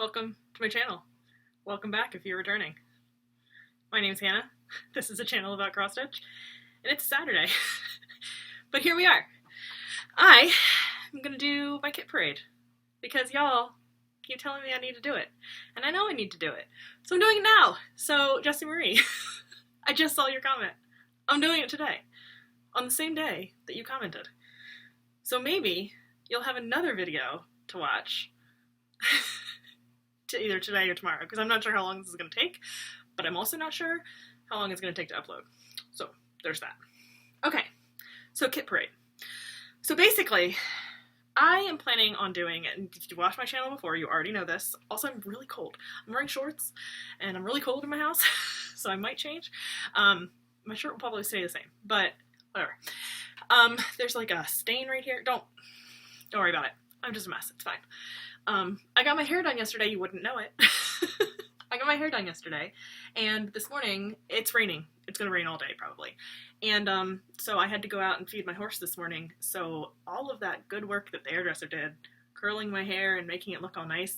welcome to my channel. Welcome back if you're returning. My name's Hannah. This is a channel about cross stitch, and it's Saturday. But here we are. I am gonna do my kit parade because y'all keep telling me I need to do it, and I know I need to do it, so I'm doing it now. So Jessie Marie, I just saw your comment. I'm doing it today, on the same day that you commented. So maybe you'll have another video to watch to either today or tomorrow, because I'm not sure how long this is going to take, but I'm also not sure how long it's going to take to upload. So there's that. Okay, so kit parade. So basically, I am planning on doing, and if you've watched my channel before, you already know this. Also, I'm really cold. I'm wearing shorts, and I'm really cold in my house, so I might change. My shirt will probably stay the same, but whatever. There's like a stain right here. Don't worry about it. I'm just a mess. It's fine. I got my hair done yesterday. You wouldn't know it. I got my hair done yesterday, and this morning it's raining. It's gonna rain all day probably. And so I had to go out and feed my horse this morning. So all of that good work that the hairdresser did, curling my hair and making it look all nice,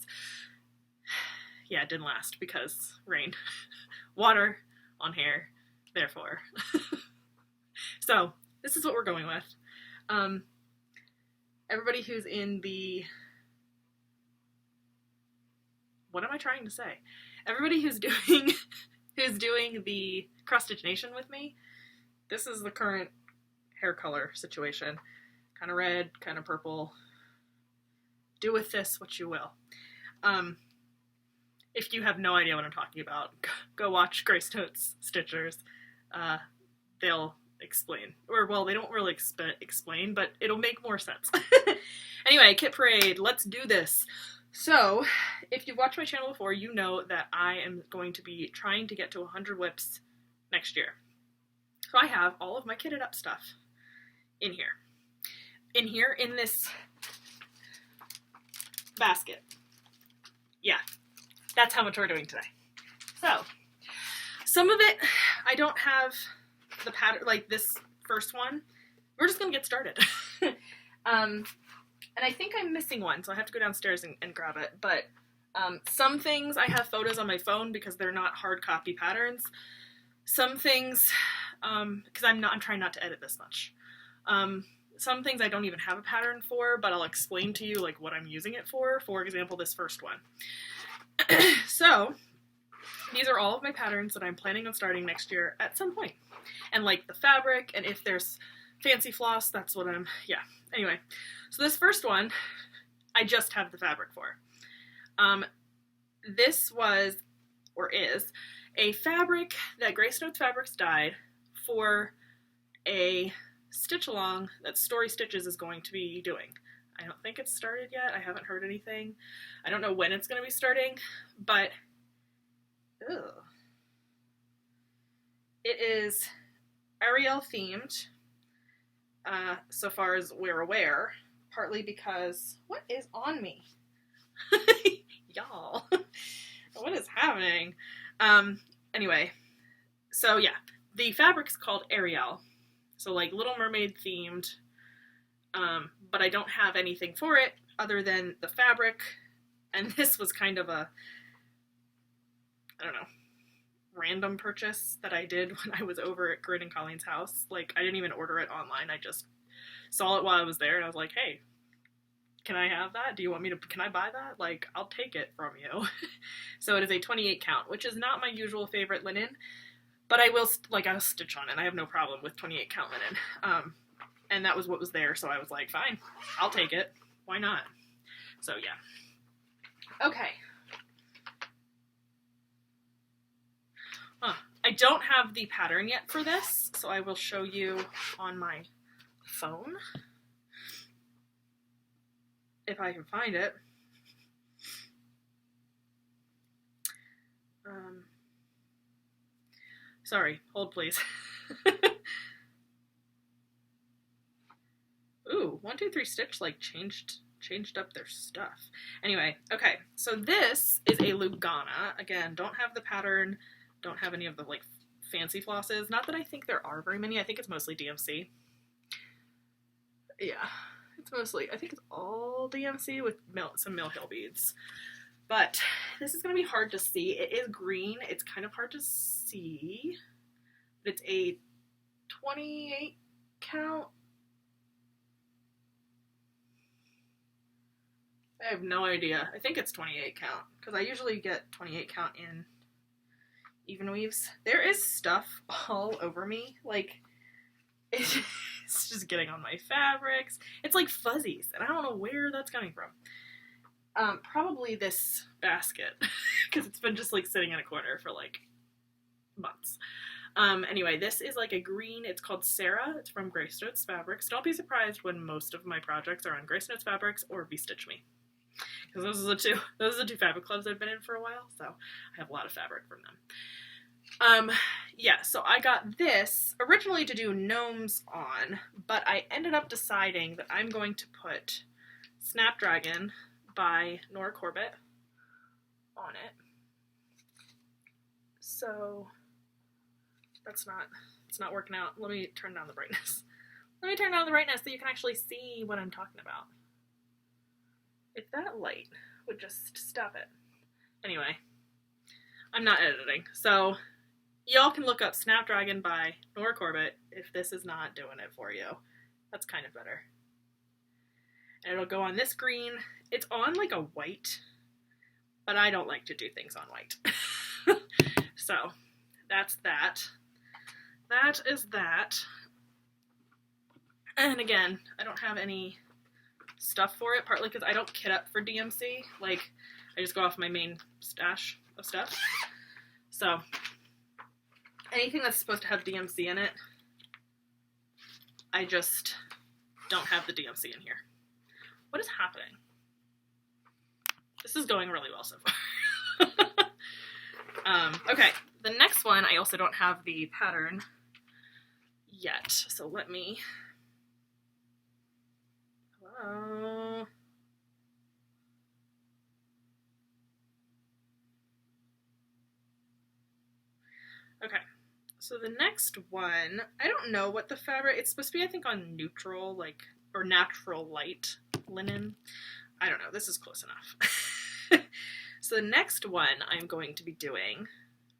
yeah, it didn't last because rain. Water on hair, therefore. So this is what we're going with. Everybody who's in the, what am I trying to say? Everybody who's doing the cross stitch nation with me, this is the current hair color situation. Kind of red, kind of purple. Do with this what you will. If you have no idea what I'm talking about, go watch Grace Notes Stitchers. They'll explain. Or, well, they don't really explain, but it'll make more sense. Anyway, kit parade, let's do this. So, if you've watched my channel before, you know that I am going to be trying to get to 100 whips next year. So I have all of my kitted up stuff in here. In this basket. Yeah, that's how much we're doing today. So, some of it, I don't have the pattern, like this first one. We're just gonna get started. And I think I'm missing one, so I have to go downstairs and grab it. But some things I have photos on my phone because they're not hard copy patterns. Some things, because I'm trying not to edit this much. Some things I don't even have a pattern for, but I'll explain to you like what I'm using it for. For example, this first one. So these are all of my patterns that I'm planning on starting next year at some point. And like the fabric, and if there's fancy floss, that's what yeah. Anyway, so this first one, I just have the fabric for. This was, or is, a fabric that Grace Notes Fabrics dyed for a stitch along that Story Stitches is going to be doing. I don't think it's started yet. I haven't heard anything. I don't know when it's going to be starting, but it is Ariel themed, so far as we're aware, partly because, what is on me? Y'all, what is happening? Anyway, so yeah, the fabric's called Ariel, so like Little Mermaid themed, but I don't have anything for it other than the fabric, and this was kind of a, I don't know, random purchase that I did when I was over at Corinne and Colleen's house. Like, I didn't even order it online, I just saw it while I was there, and I was like, hey, can I have that? Do you want me to, can I buy that? Like, I'll take it from you. So it is a 28 count, which is not my usual favorite linen, but I will, like, I'll stitch on it. I have no problem with 28 count linen. And that was what was there, so I was like, fine, I'll take it. Why not? So, yeah. Okay. I don't have the pattern yet for this, so I will show you on my phone. If I can find it. Sorry, hold please. Ooh, 1, 2, 3 Stitch like changed up their stuff. Anyway, okay, so this is a Lugana. Again, don't have the pattern, don't have any of the like fancy flosses. Not that I think there are very many. I think it's mostly DMC. Yeah. It's mostly, I think it's all DMC with some Mill Hill beads. But this is going to be hard to see. It is green. It's kind of hard to see. But it's a 28 count. I have no idea. I think it's 28 count because I usually get 28 count in even weaves. There is stuff all over me. Like, it's just getting on my fabrics. It's like fuzzies, and I don't know where that's coming from. Probably this basket because it's been just like sitting in a corner for like months. Anyway, this is like a green. It's called Sarah. It's from Grace Notes Fabrics. Don't be surprised when most of my projects are on Grace Notes Fabrics or Stitch Me, because those are the two fabric clubs I've been in for a while, so I have a lot of fabric from them. Yeah, so I got this originally to do gnomes on, but I ended up deciding that I'm going to put Snapdragon by Nora Corbett on it. So it's not working out. Let me turn down the brightness. Let me turn down the brightness so you can actually see what I'm talking about. If that light would just stop it. Anyway, I'm not editing, so y'all can look up Snapdragon by Nora Corbett if this is not doing it for you. That's kind of better. And it'll go on this green. It's on like a white, but I don't like to do things on white. So that's that. That is that. And again, I don't have any stuff for it, partly because I don't kit up for DMC. Like, I just go off my main stash of stuff. So anything that's supposed to have DMC in it, I just don't have the DMC in here. What is happening? This is going really well so far. Okay, the next one, I also don't have the pattern yet, so let me... Hello? Okay, so the next one, I don't know what the fabric, it's supposed to be, I think, on neutral, like, or natural light linen. I don't know, this is close enough. So the next one I'm going to be doing,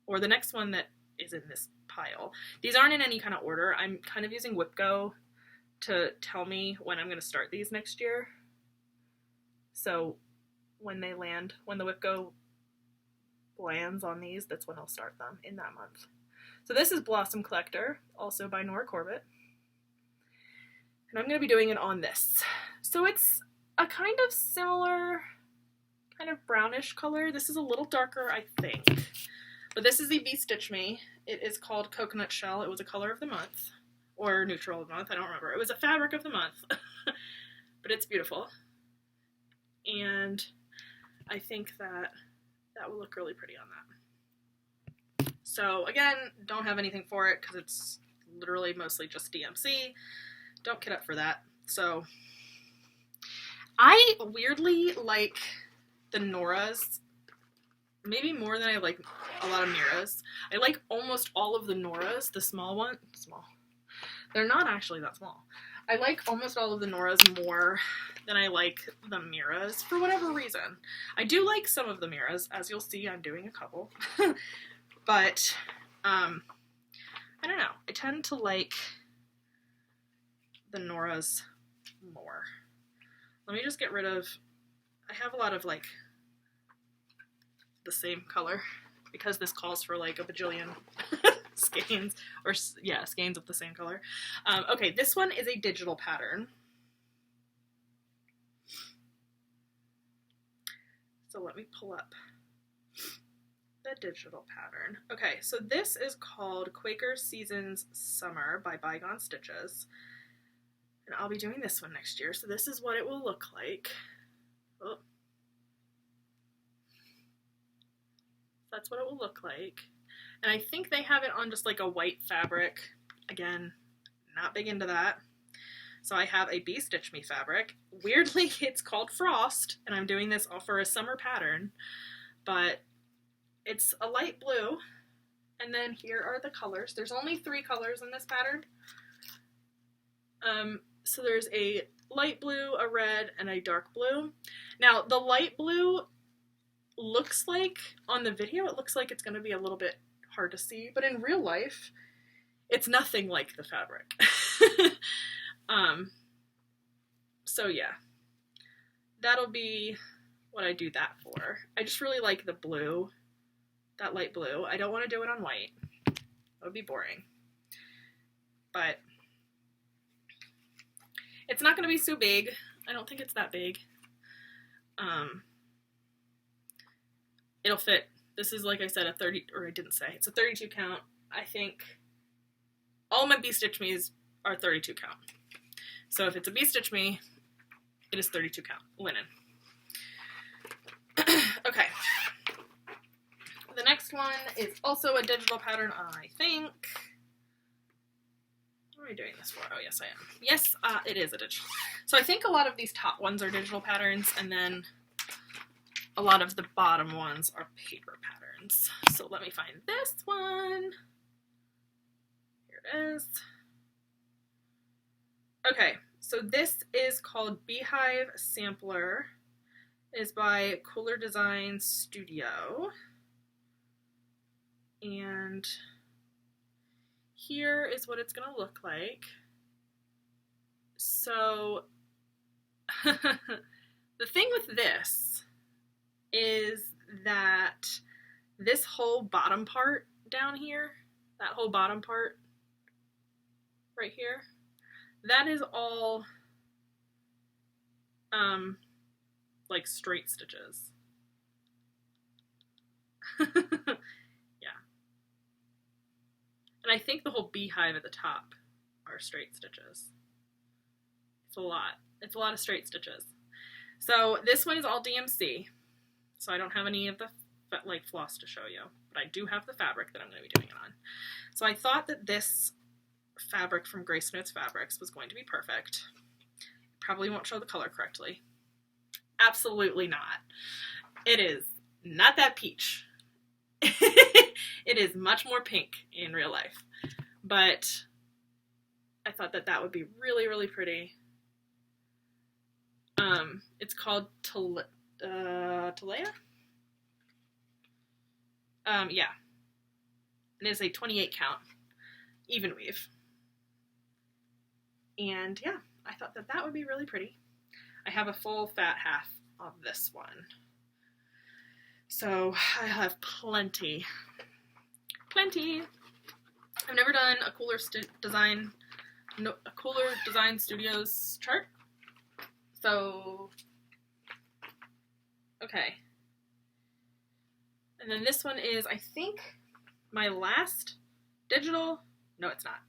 or the next one that is in this pile, these aren't in any kind of order. I'm kind of using WhipGo to tell me when I'm going to start these next year. So when they land, when the WhipGo lands on these, that's when I'll start them, in that month. So this is Blossom Collector, also by Nora Corbett. And I'm going to be doing it on this. So it's a kind of similar, kind of brownish color. This is a little darker, I think. But this is the Stitch Me. It is called Coconut Shell. It was a color of the month. Or neutral of the month, I don't remember. It was a fabric of the month. But it's beautiful. And I think that will look really pretty on that. So again, don't have anything for it because it's literally mostly just DMC. Don't kit up for that. So I weirdly like the Noras, maybe more than I like a lot of Miras. I like almost all of the Noras, the small one. Small. They're not actually that small. I like almost all of the Noras more than I like the Miras for whatever reason. I do like some of the Miras, as you'll see. I'm doing a couple, but I don't know. I tend to like the Noras more. Let me just get rid of. I have a lot of like the same color because this calls for like a bajillion skeins, or yeah, skeins of the same color. Okay, this one is a digital pattern. So let me pull up the digital pattern. Okay, so this is called Quaker Seasons Summer by Bygone Stitches. And I'll be doing this one next year, so this is what it will look like. Oh. That's what it will look like. And I think they have it on just like a white fabric. Again, not big into that. So I have a Stitch Me fabric. Weirdly, it's called Frost, and I'm doing this for a summer pattern, but it's a light blue. And then here are the colors. There's only 3 colors in this pattern. So there's a light blue, a red, and a dark blue. Now, the light blue looks like, on the video, it looks like it's going to be a little bit hard to see, but in real life, it's nothing like the fabric. So yeah, that'll be what I do that for. I just really like the blue, that light blue. I don't want to do it on white. That would be boring. But it's not going to be so big. I don't think it's that big. It'll fit. This is, like I said, a 30, or I didn't say, it's a 32 count. I think all my bee stitch me's are 32 count. So if it's a bee stitch me, it is 32 count linen. Okay. The next one is also a digital pattern, I think. What am I doing this for? Oh, yes, I am. Yes, it is a digital. So I think a lot of these top ones are digital patterns, and then a lot of the bottom ones are paper patterns. So let me find this one. Here it is. Okay, so this is called Beehive Sampler. It is by Quilting Design Studio. And here is what it's going to look like. So the thing with this is that this whole bottom part down here, that whole bottom part right here, that is all like straight stitches. Yeah. And I think the whole beehive at the top are straight stitches. It's a lot. It's a lot of straight stitches. So this one is all DMC. So I don't have any of the like floss to show you, but I do have the fabric that I'm going to be doing it on. So I thought that this fabric from Grace Notes Fabrics was going to be perfect. Probably won't show the color correctly. Absolutely not. It is not that peach. It is much more pink in real life. But I thought that that would be really, really pretty. It's called Talea? Yeah. It is a 28 count even weave. And yeah, I thought that that would be really pretty. I have a full fat half of this one. So I have plenty. I've never done a Quilter Design Studios chart. So, okay. And then this one is, I think, my last digital. No, it's not.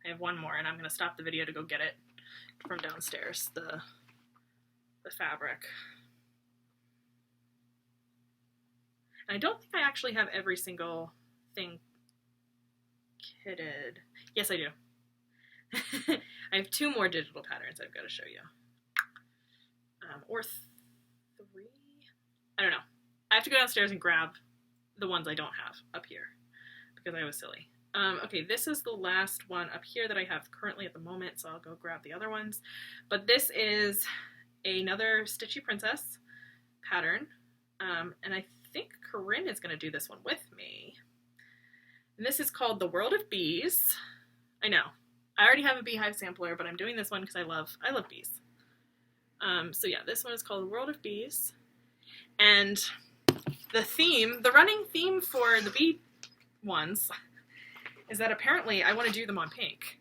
I have one more, and I'm going to stop the video to go get it from downstairs, the fabric. And I don't think I actually have every single thing kitted. Yes, I do. I have 2 more digital patterns I've got to show you. Or 3? I don't know. I have to go downstairs and grab the ones I don't have up here because I was silly. Okay, this is the last one up here that I have currently at the moment, so I'll go grab the other ones. But this is another Stitchy Princess pattern, and I think Corinne is going to do this one with me. And this is called The World of Bees. I know, I already have a beehive sampler, but I'm doing this one because I love bees. So yeah, this one is called The World of Bees, and the running theme for the bee ones is that apparently I want to do them on pink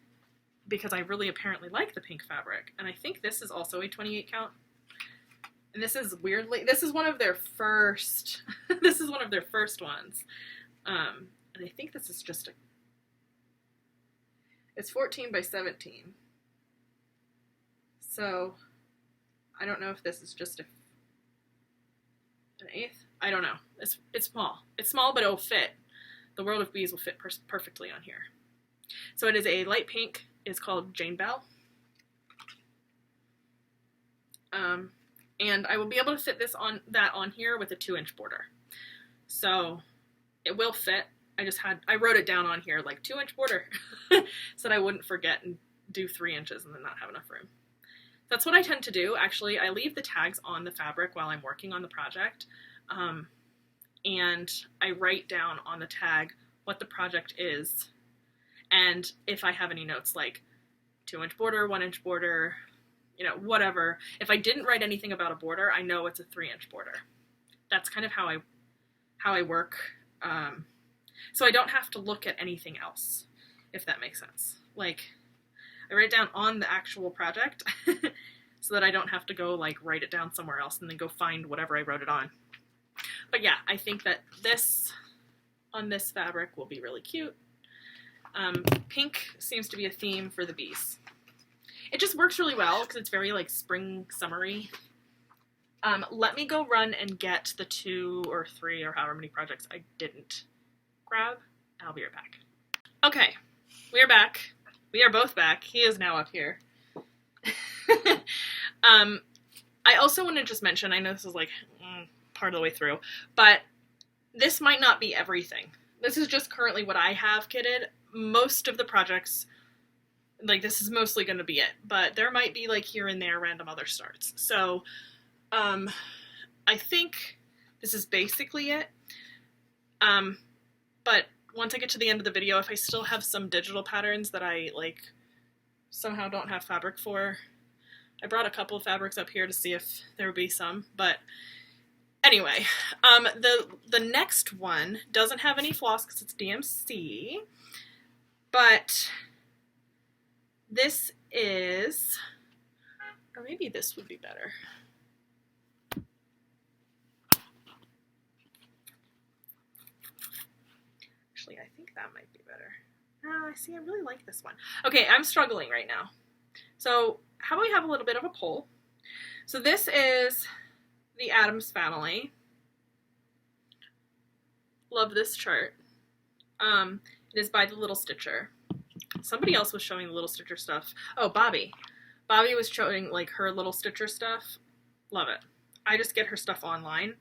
because I really apparently like the pink fabric, and I think this is also a 28 count. And this is weirdly, this is one of their first, this is one of their first ones. And I think this is just it's 14 by 17. So I don't know if this is just an 1/8. I don't know. It's small. It's small, but it'll fit. The World of Bees will fit perfectly on here. So it is a light pink. It's called Jane Bell. And I will be able to fit on here with a 2-inch border. So it will fit. I wrote it down on here like 2-inch border so that I wouldn't forget and do 3 inches and then not have enough room. That's what I tend to do. Actually, I leave the tags on the fabric while I'm working on the project, and I write down on the tag what the project is, and if I have any notes like 2-inch border, 1-inch border, you know, whatever. If I didn't write anything about a border, I know it's a 3-inch border. That's kind of how I work. So I don't have to look at anything else, if that makes sense. Like, I write down on the actual project so that I don't have to go like write it down somewhere else and then go find whatever I wrote it on. But yeah, I think that this on this fabric will be really cute. Pink seems to be a theme for the bees. It just works really well because it's very like spring summery. Let me go run and get the 2 or 3 or however many projects I didn't grab. I'll be right back. Okay, we are back. We are both back. He is now up here. I also want to just mention, I know this is like part of the way through, but this might not be everything. This is just currently what I have kitted. Most of the projects, like this is mostly going to be it, but there might be like here and there random other starts. So I think this is basically it. But once I get to the end of the video, if I still have some digital patterns that I like somehow don't have fabric for, I brought a couple of fabrics up here to see if there would be some, but anyway, the next one doesn't have any floss because it's DMC, but this is, or maybe this would be better. Actually, I think that might be better. I see, I really like this one. Okay, I'm struggling right now. So how about we have a little bit of a poll? So this is the Addams Family. Love this chart. It is by the Little Stitcher. Somebody else was showing the Little Stitcher stuff. Oh, Bobby. Bobby was showing like her Little Stitcher stuff. Love it. I just get her stuff online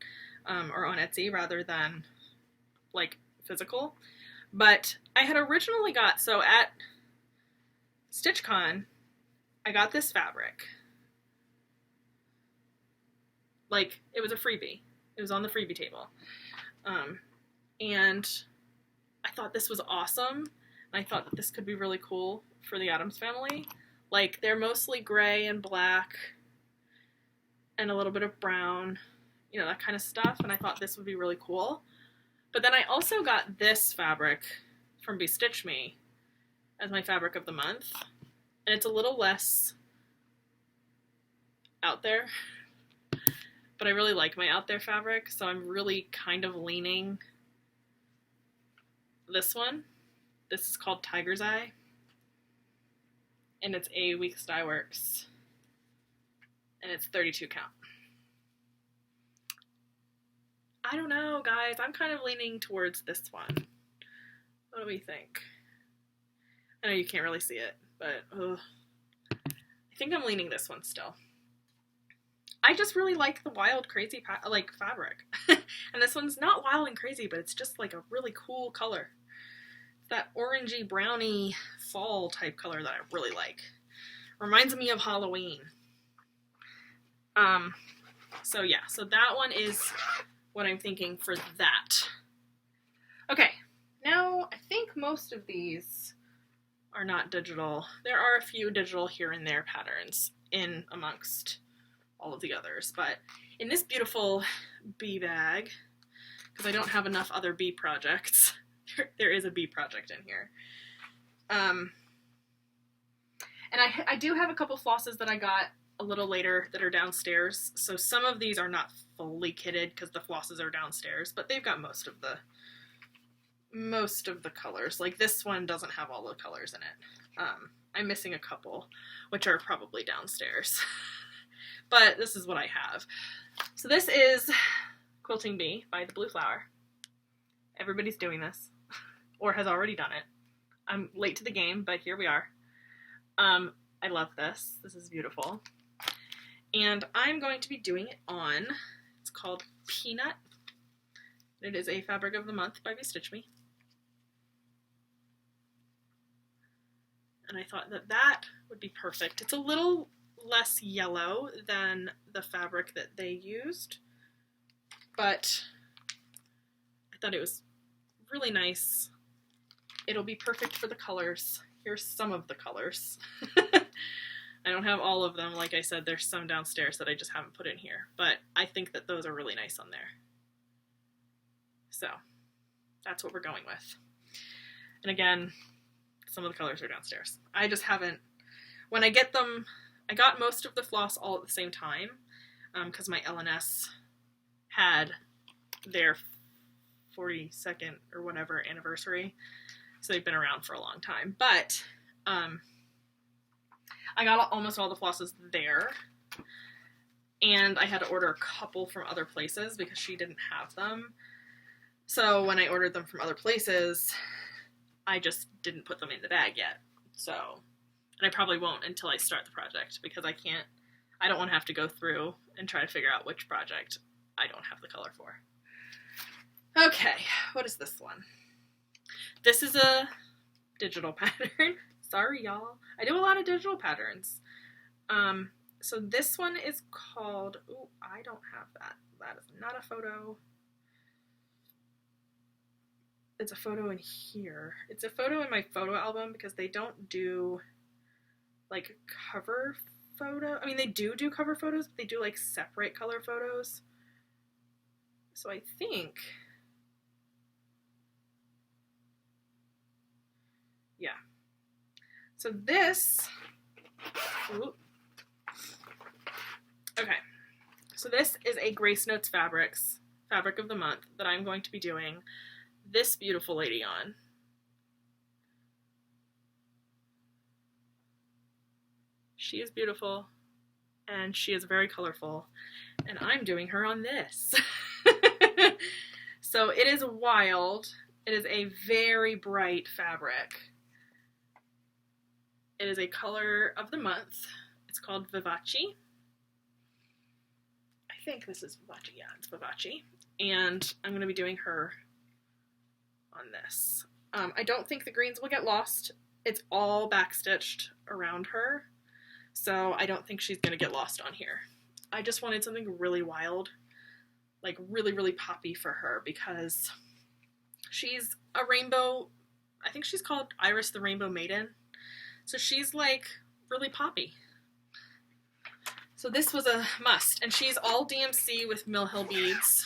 or on Etsy rather than like physical. But I had originally got, so at StitchCon, I got this fabric. Like, it was a freebie. It was on the freebie table. And I thought this was awesome. And I thought that this could be really cool for the Addams Family. Like, they're mostly gray and black and a little bit of brown, you know, that kind of stuff. And I thought this would be really cool. But then I also got this fabric from Be Stitch Me as my fabric of the month. And it's a little less out there. But I really like my out there fabric, so I'm really kind of leaning this one. This is called Tiger's Eye. And it's a Weeks Dye Works. And it's 32 count. I don't know, guys. I'm kind of leaning towards this one. What do we think? I know you can't really see it, but I think I'm leaning this one still. I just really like the wild, crazy fabric. And this one's not wild and crazy, but it's just like a really cool color. It's that orangey, browny, fall type color that I really like. Reminds me of Halloween. So yeah, so that one is what I'm thinking for that. Okay, now I think most of these are not digital. There are a few digital here and there patterns in amongst all of the others, but in this beautiful bee bag, because I don't have enough other bee projects, there is a bee project in here. And I do have a couple flosses that I got a little later that are downstairs, so some of these are not fully kitted because the flosses are downstairs, but they've got most of the colors. Like this one doesn't have all the colors in it. I'm missing a couple, which are probably downstairs. But this is what I have. So this is Quilting Bee by the Blue Flower. Everybody's doing this, or has already done it. I'm late to the game, but here we are. I love this. This is beautiful. And I'm going to be doing it on, it's called Peanut. It is a fabric of the month by Be Stitch Me. And I thought that that would be perfect. It's a little less yellow than the fabric that they used. but I thought it was really nice. It'll be perfect for the colors. Here's some of the colors. I don't have all of them. Like I said, there's some downstairs that I just haven't put in here, but I think that those are really nice on there. So that's what we're going with. And again, some of the colors are downstairs. I just haven't, when I get them, I got most of the floss all at the same time because my LNS had their 42nd or whatever anniversary. So they've been around for a long time. But I got almost all the flosses there. And I had to order a couple from other places because she didn't have them. So when I ordered them from other places, I just didn't put them in the bag yet. So, and I probably won't until I start the project because I don't want to have to go through and try to figure out which project I don't have the color for. Okay, what is this one? This is a digital pattern. Sorry, y'all. I do a lot of digital patterns. So this one is called, ooh, I don't have that. That is not a photo. It's a photo in here. It's a photo in my photo album because they don't do like cover photo. I mean, they do cover photos, but they do like separate color photos. So I think, yeah. So this, ooh, okay. So this is a Grace Notes Fabrics, Fabric of the Month that I'm going to be doing this beautiful lady on. She is beautiful and she is very colorful and I'm doing her on this. So it is wild. It is a very bright fabric. It is a color of the month. It's called Vivace. I think this is Vivace. Yeah, it's Vivace. And I'm going to be doing her on this. I don't think the greens will get lost. It's all backstitched around her, so I don't think she's going to get lost on here. I just wanted something really wild, like really, really poppy for her because she's a rainbow, I think she's called Iris the Rainbow Maiden, so she's like really poppy. So this was a must, and she's all DMC with Mill Hill beads,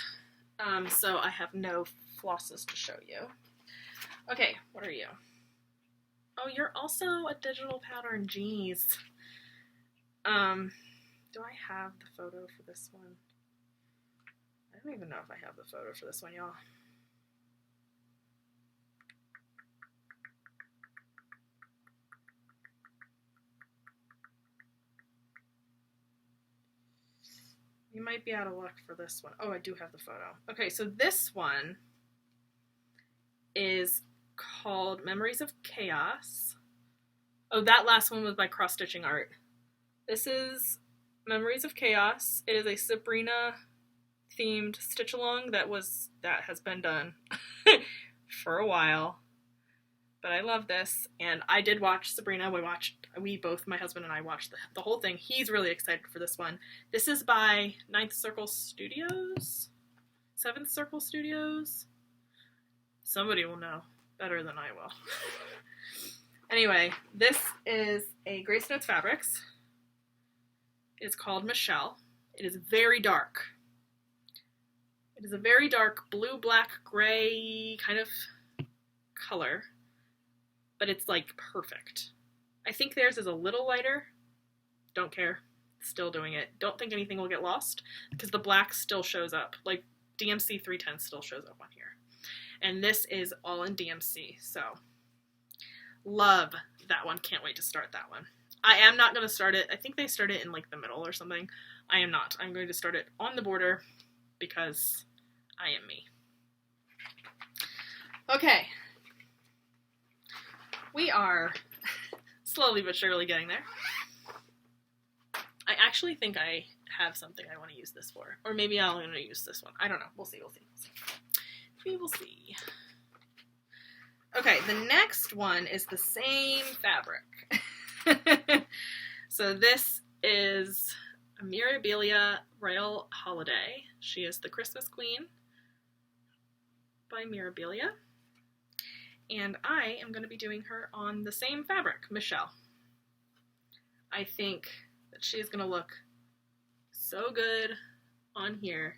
so I have no flosses to show you. Okay, what are you? Oh, you're also a digital pattern, jeez. Do I have the photo for this one? I don't even know if I have the photo for this one, y'all. You might be out of luck for this one. Oh, I do have the photo. Okay, so this one is called Memories of Chaos. Oh, that last one was by Cross Stitching Art. This is Memories of Chaos. It is a Sabrina themed stitch along that has been done for a while. But I love this, and I did watch Sabrina. We both, my husband and I, watched the whole thing. He's really excited for this one. This is by 9th Circle Studios? 7th Circle Studios? Somebody will know better than I will. Anyway, this is a Grace Notes Fabrics. It's called Michelle. It is very dark. It is a very dark blue, black, gray kind of color, but it's like perfect. I think theirs is a little lighter. Don't care. Still doing it. Don't think anything will get lost because the black still shows up. Like DMC 310 still shows up on here. And this is all in DMC, so love that one. Can't wait to start that one. I am not going to start it. I think they start it in like the middle or something. I am not. I'm going to start it on the border because I am me. Okay. We are slowly but surely getting there. I actually think I have something I want to use this for. Or maybe I'm going to use this one. I don't know. We'll see. We will see. Okay, the next one is the same fabric. So this is, Mirabilia Royal Holiday. She is the Christmas Queen by Mirabilia. And I am going to be doing her on the same fabric, Michelle. I think that she is going to look so good on here.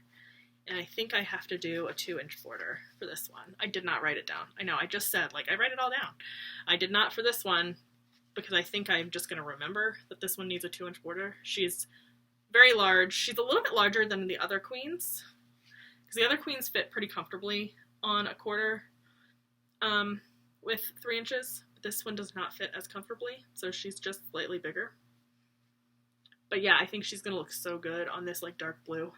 And I think I have to do a 2-inch border for this one. I did not write it down. I know, I just said, like, I write it all down. I did not for this one because I think I'm just going to remember that this one needs a 2-inch border. She's very large. She's a little bit larger than the other queens because the other queens fit pretty comfortably on a quarter with 3 inches. But this one does not fit as comfortably, so she's just slightly bigger. But yeah, I think she's going to look so good on this like dark blue.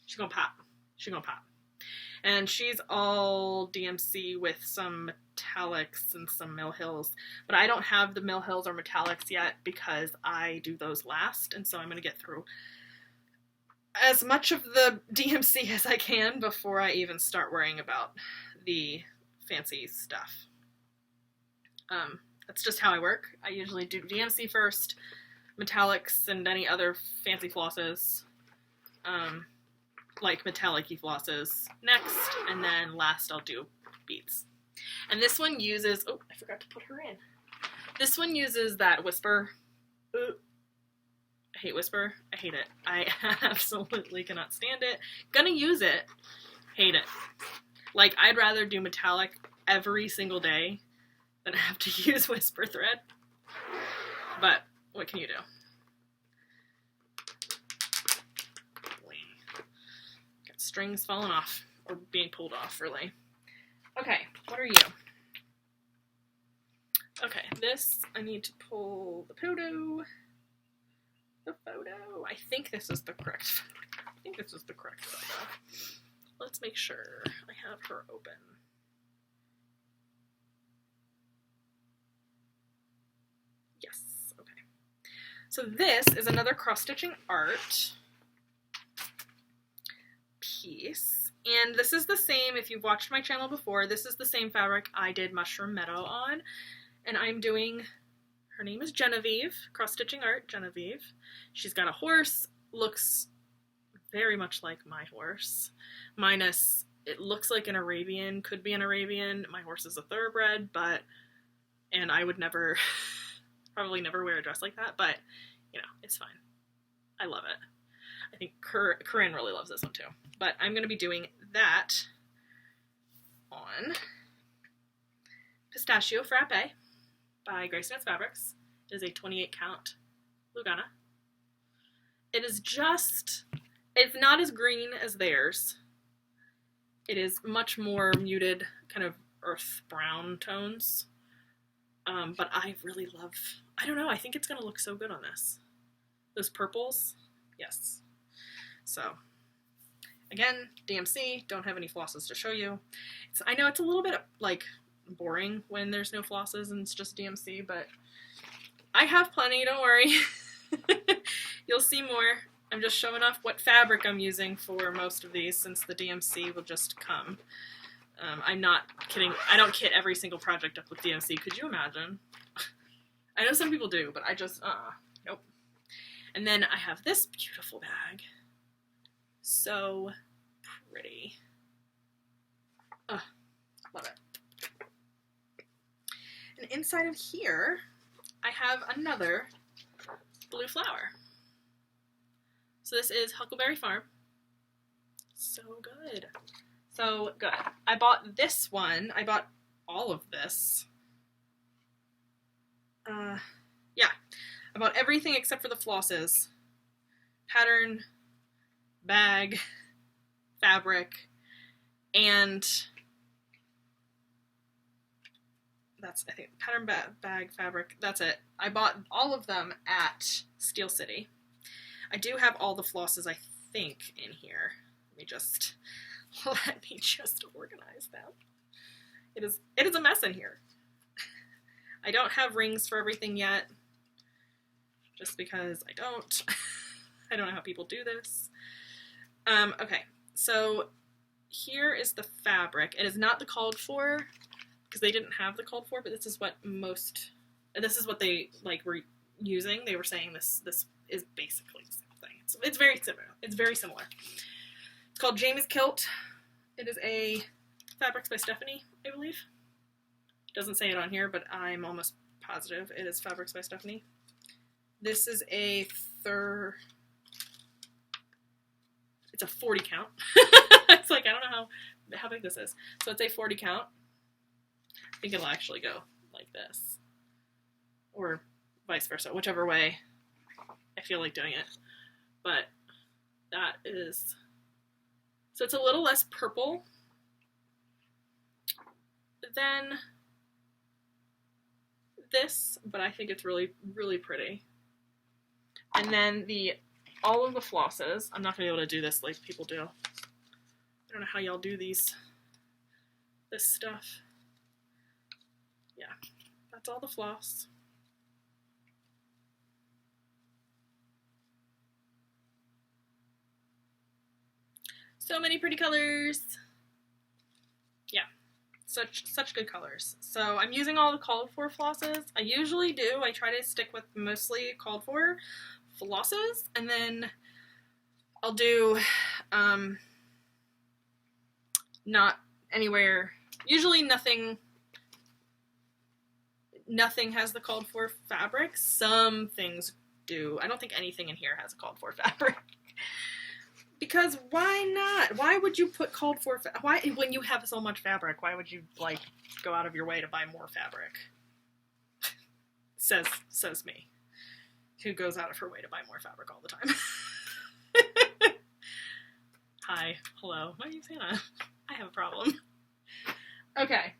She's going to pop. She's going to pop. And she's all DMC with some metallics and some Mill Hills. But I don't have the Mill Hills or metallics yet because I do those last. And so I'm going to get through as much of the DMC as I can before I even start worrying about the fancy stuff. That's just how I work. I usually do DMC first, metallics and any other fancy flosses. Like metallic-y flosses next, and then last I'll do beads. And this one uses, oh, I forgot to put her in. This one uses that Whisper. Ooh, I hate Whisper. I hate it. I absolutely cannot stand it. Gonna use it. Hate it. Like, I'd rather do metallic every single day than have to use Whisper thread. But what can you do? Strings falling off, or being pulled off, really. Okay, what are you? Okay, this, I need to pull the photo. I think this is the correct photo. Let's make sure I have her open. Yes, okay. So this is another cross-stitching art piece, and this is the same, if you've watched my channel before, this is the same fabric I did Mushroom Meadow on, and I'm doing, her name is Genevieve, cross-stitching art, Genevieve. She's got a horse, looks very much like my horse, minus, it looks like an Arabian, could be an Arabian, my horse is a thoroughbred, but, and I would never, probably never wear a dress like that, but, you know, it's fine. I love it. I think Corinne really loves this one too. But I'm going to be doing that on Pistachio Frappe by Grace Knits Fabrics. It is a 28 count Lugana. It is just, it's not as green as theirs. It is much more muted, kind of earth brown tones. But I really love, I don't know, I think it's going to look so good on this. Those purples, yes. So, again, DMC, don't have any flosses to show you. I know it's a little bit, like, boring when there's no flosses and it's just DMC, but I have plenty, don't worry. You'll see more. I'm just showing off what fabric I'm using for most of these, since the DMC will just come. I'm not kidding. I don't kit every single project up with DMC. Could you imagine? I know some people do, but I just, nope. And then I have this beautiful bag. So pretty. Love it. And inside of here, I have another blue flower. So this is Huckleberry Farm. So good. So good. I bought this one. I bought all of this. Yeah. I bought everything except for the flosses. Pattern, bag, fabric, and that's, I think, pattern, bag, fabric, that's it. I bought all of them at Steel City. I do have all the flosses, I think, in here. Let me just organize them. It is a mess in here. I don't have rings for everything yet, just because I don't. I don't know how people do this. Okay, so here is the fabric. It is not the called for, because they didn't have the called for, but this is what they like were using. They were saying this is basically the same It's very similar. It's very similar. It's called Jamie's Kilt. It is a Fabrics by Stephanie, I believe. It doesn't say it on here, but I'm almost positive it is Fabrics by Stephanie. This is a it's a 40 count. It's like, I don't know how big this is. So it's a 40 count. I think it'll actually go like this. Or vice versa, whichever way I feel like doing it. But that is, so it's a little less purple than this, but I think it's really, really pretty. And then all of the flosses, I'm not going to be able to do this like people do. I don't know how y'all do this stuff. Yeah, that's all the floss. So many pretty colors. Yeah, such good colors. So I'm using all the called for flosses. I usually do. I try to stick with mostly called for flosses, and then I'll do not anywhere. Usually nothing has the called for fabric. Some things do. I don't think anything in here has a called for fabric. Because why not? Why would you put called for why when you have so much fabric? Why would you like go out of your way to buy more fabric? says me, who goes out of her way to buy more fabric all the time. Hi, hello, my name's Hannah. I have a problem. Okay.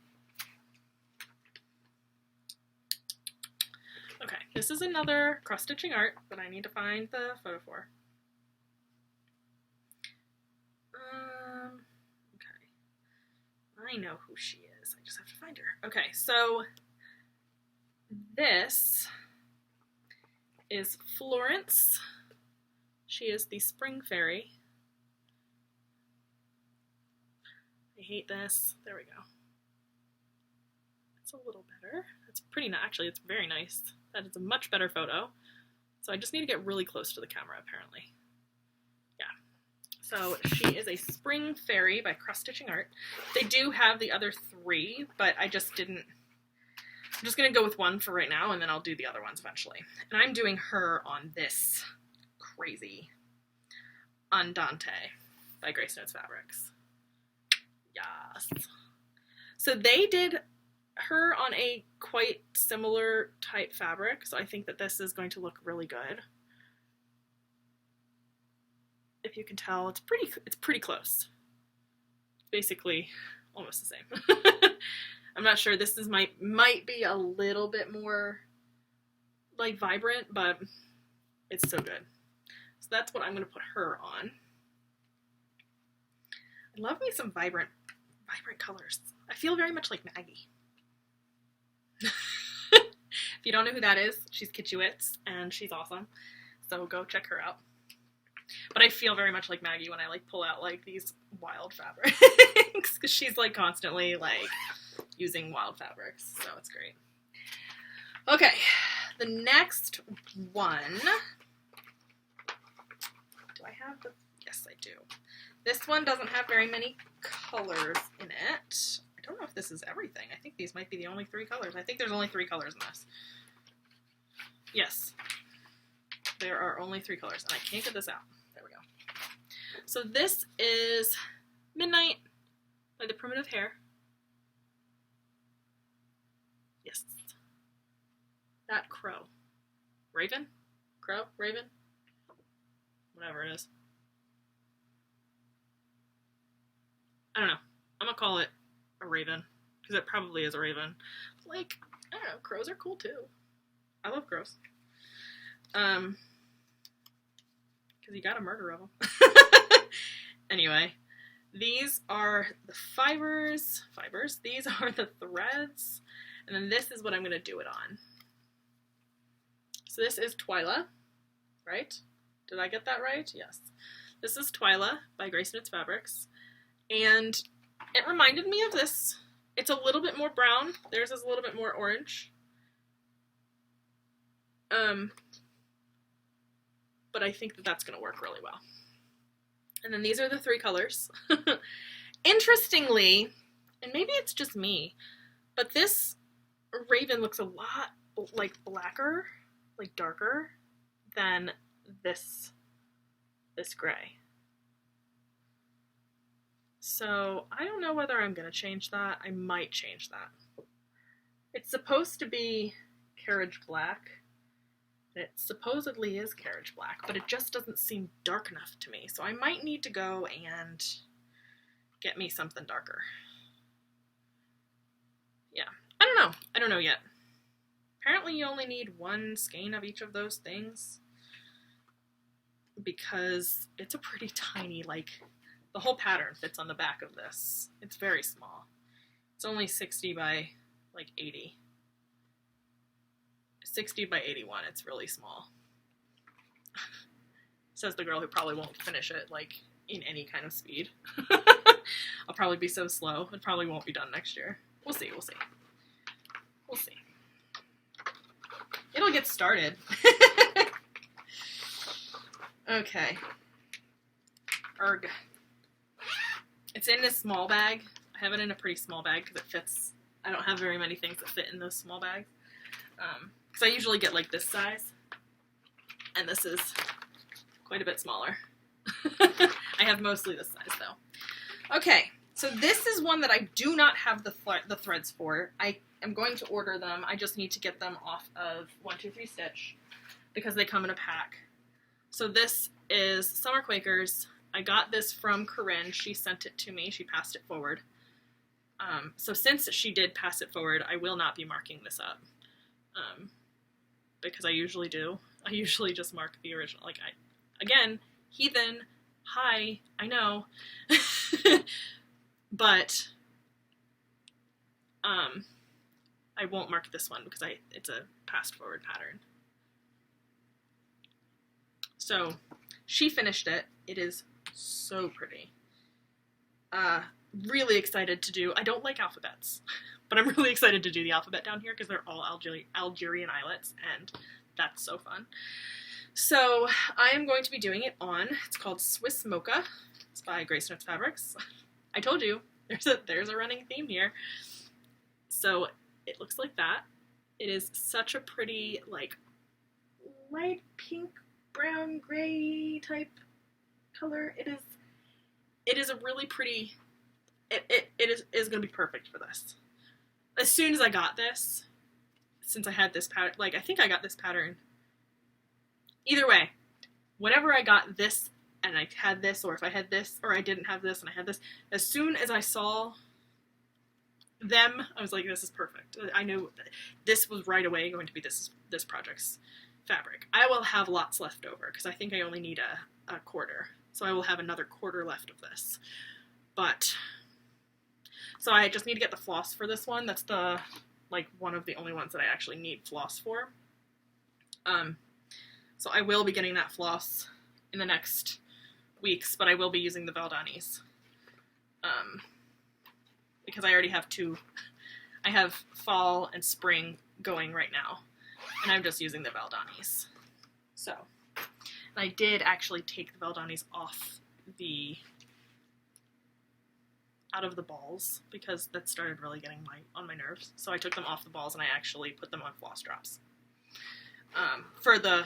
Okay, this is another cross-stitching art that I need to find the photo for. Okay. I know who she is. I just have to find her. Okay, so this is Florence. She is the spring fairy. I hate this. There we go. It's a little better. It's pretty nice. Actually, it's very nice. That is a much better photo. So I just need to get really close to the camera, apparently. Yeah. So she is a spring fairy by Cross Stitching Art. They do have the other three, but I just didn't. I'm just going to go with one for right now, and then I'll do the other ones eventually. And I'm doing her on this crazy Andante by Grace Notes Fabrics. Yes. So they did her on a quite similar type fabric, so I think that this is going to look really good. If you can tell, it's pretty close. Basically, almost the same. I'm not sure. This is might be a little bit more like vibrant, but it's so good. So that's what I'm going to put her on. I love me some vibrant colors. I feel very much like Maggie. If you don't know who that is, she's Kitschewitz, and she's awesome. So go check her out. But I feel very much like Maggie when I like pull out like these wild fabrics, because she's like constantly like using wild fabrics, so it's great. Okay, the next one. Do I have the? Yes, I do. This one doesn't have very many colors in it. I don't know if this is everything. I think these might be the only 3 colors. I think there's only 3 colors in this. Yes. There are only 3 colors, and I can't get this out. There we go. So this is Midnight by the Primitive Hare. Yes. That crow. Raven? Crow? Raven? Whatever it is. I don't know. I'm gonna call it a raven, because it probably is a raven. Like, I don't know, crows are cool too. I love crows. Because you gotta murder of them. Anyway, these are the fibers. These are the threads. And then this is what I'm gonna do it on. So this is Twyla, right? Did I get that right? Yes. This is Twyla by Grace Knits Fabrics. And it reminded me of this. It's a little bit more brown. Theirs is a little bit more orange. but I think that that's going to work really well. And then these are the 3 colors. Interestingly, and maybe it's just me, but this raven looks a lot like blacker, like darker than this gray. So I don't know whether I'm going to change that. I might change that. It's supposed to be carriage black. It supposedly is carriage black, but it just doesn't seem dark enough to me. So I might need to go and get me something darker. Yeah, I don't know. I don't know yet. Apparently you only need 1 skein of each of those things because it's a pretty tiny, like, the whole pattern fits on the back of this. It's very small. It's only 60 by, like, 80. 60 by 81, it's really small. Says the girl who probably won't finish it, like, in any kind of speed. I'll probably be so slow, it probably won't be done next year. We'll see, we'll see. We'll see. It'll get started. Okay. Erg. It's in this small bag. I have it in a pretty small bag because it fits. I don't have very many things that fit in those small bags. Because I usually get like this size. And this is quite a bit smaller. I have mostly this size though. Okay, so this is one that I do not have the threads for. I am going to order them. I just need to get them off of 123 Stitch because they come in a pack. So this is Summer Quakers. I got this from Corinne. She sent it to me. She passed it forward. So since she did pass it forward, I will not be marking this up. Because I usually do. I usually just mark the original. Like, again, heathen, hi, I know. But, I won't mark this one because it's a passed forward pattern. So, she finished it. It is so pretty. Really excited to do, I don't like alphabets, but I'm really excited to do the alphabet down here because they're all Algerian islets, and that's so fun. So, I am going to be doing it on, it's called Swiss Mocha. It's by Grace Notes Fabrics. I told you, there's a running theme here. So, it looks like that. It is such a pretty, like, light pink, brown, gray type color. It is a really pretty, it is going to be perfect for this. As soon as I got this, since I had this pattern, like, I think I got this pattern, either way, whenever I got this and I had this, or if I had this, or I didn't have this and I had this, as soon as I saw them, I was like, this is perfect. I knew this was right away going to be this project's fabric. I will have lots left over because I think I only need a quarter. So I will have another quarter left of this. But, so I just need to get the floss for this one. That's the, like, one of the only ones that I actually need floss for. So I will be getting that floss in the next weeks, but I will be using the Valdanis. Because I already have 2. I have fall and spring going right now. And I'm just using the Valdanis. So, and I did actually take the Valdanis out of the balls because that started really getting on my nerves. So I took them off the balls and I actually put them on floss drops. For the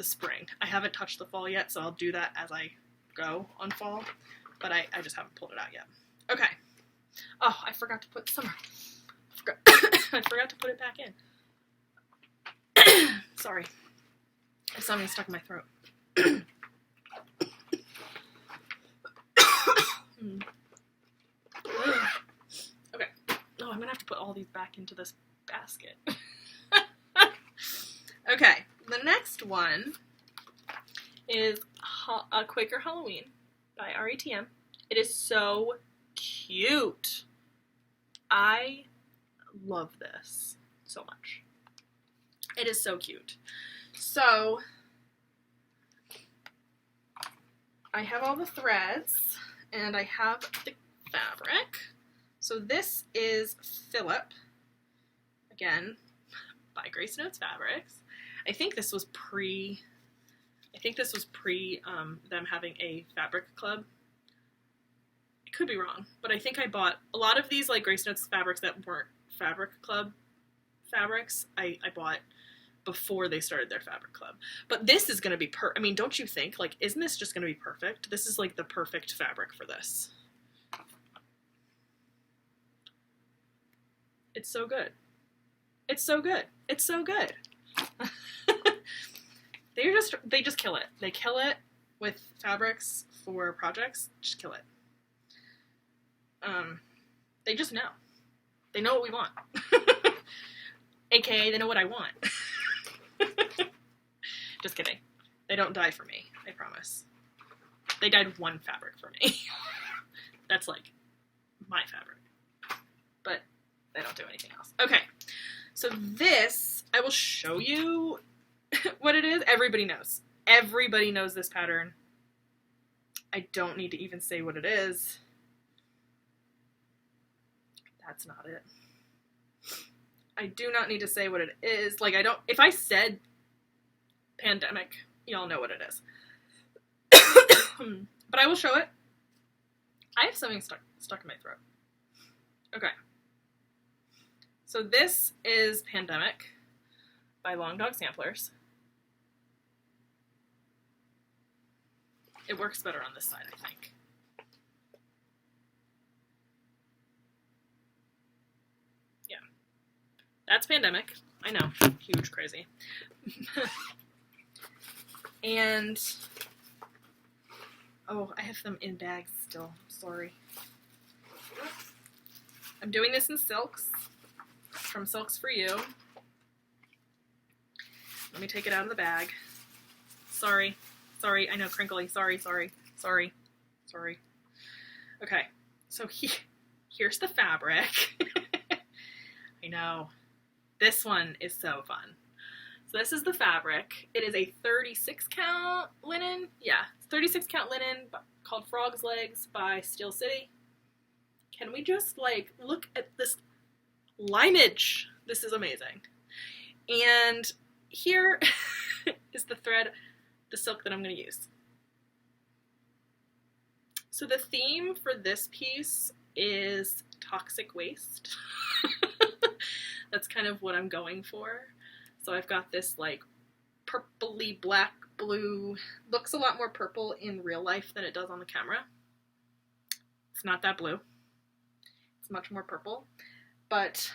spring. I haven't touched the fall yet, so I'll do that as I go on fall. But I just haven't pulled it out yet. Okay. Oh, I forgot to put summer. I forgot to put it back in. Sorry. Something stuck in my throat. Okay. Oh, I'm gonna have to put all these back into this basket. Okay, the next one is a Quaker Halloween by RETM. It is so cute. I love this so much. It is so cute. So, I have all the threads, and I have the fabric. So this is Philip, again, by Grace Notes Fabrics. I think this was I think this was pre them having a fabric club. I could be wrong, but I think I bought a lot of these like Grace Notes fabrics that weren't fabric club fabrics. I bought before they started their fabric club. But this is going to be I mean, don't you think? Like, isn't this just going to be perfect? This is like the perfect fabric for this. It's so good. It's so good. It's so good. They just kill it. They kill it with fabrics for projects. Just kill it. They just know. They know what we want. AKA, they know what I want. Just kidding. They don't die for me, I promise. They dyed one fabric for me. That's like my fabric. But they don't do anything else. Okay, so this, I will show you what it is. Everybody knows. Everybody knows this pattern. I don't need to even say what it is. That's not it. I do not need to say what it is. Like, if I said pandemic, y'all know what it is. But I will show it. I have something stuck in my throat. Okay. So this is Pandemic by Long Dog Samplers. It works better on this side, I think. Yeah. That's Pandemic. I know. Huge crazy. And oh, I have them in bags still. Sorry. I'm doing this in silks from Silks For You. Let me take it out of the bag. Sorry. Sorry, I know, crinkly. Sorry. Okay, so here's the fabric. I know. This one is so fun. So this is the fabric. It is a 36 count linen. Yeah, 36 count linen called Frog's Legs by Steel City. Can we just like look at this lineage? This is amazing. And here is the thread, the silk that I'm going to use. So the theme for this piece is toxic waste. That's kind of what I'm going for. So I've got this like purpley black blue, looks a lot more purple in real life than it does on the camera. It's not that blue. It's much more purple. But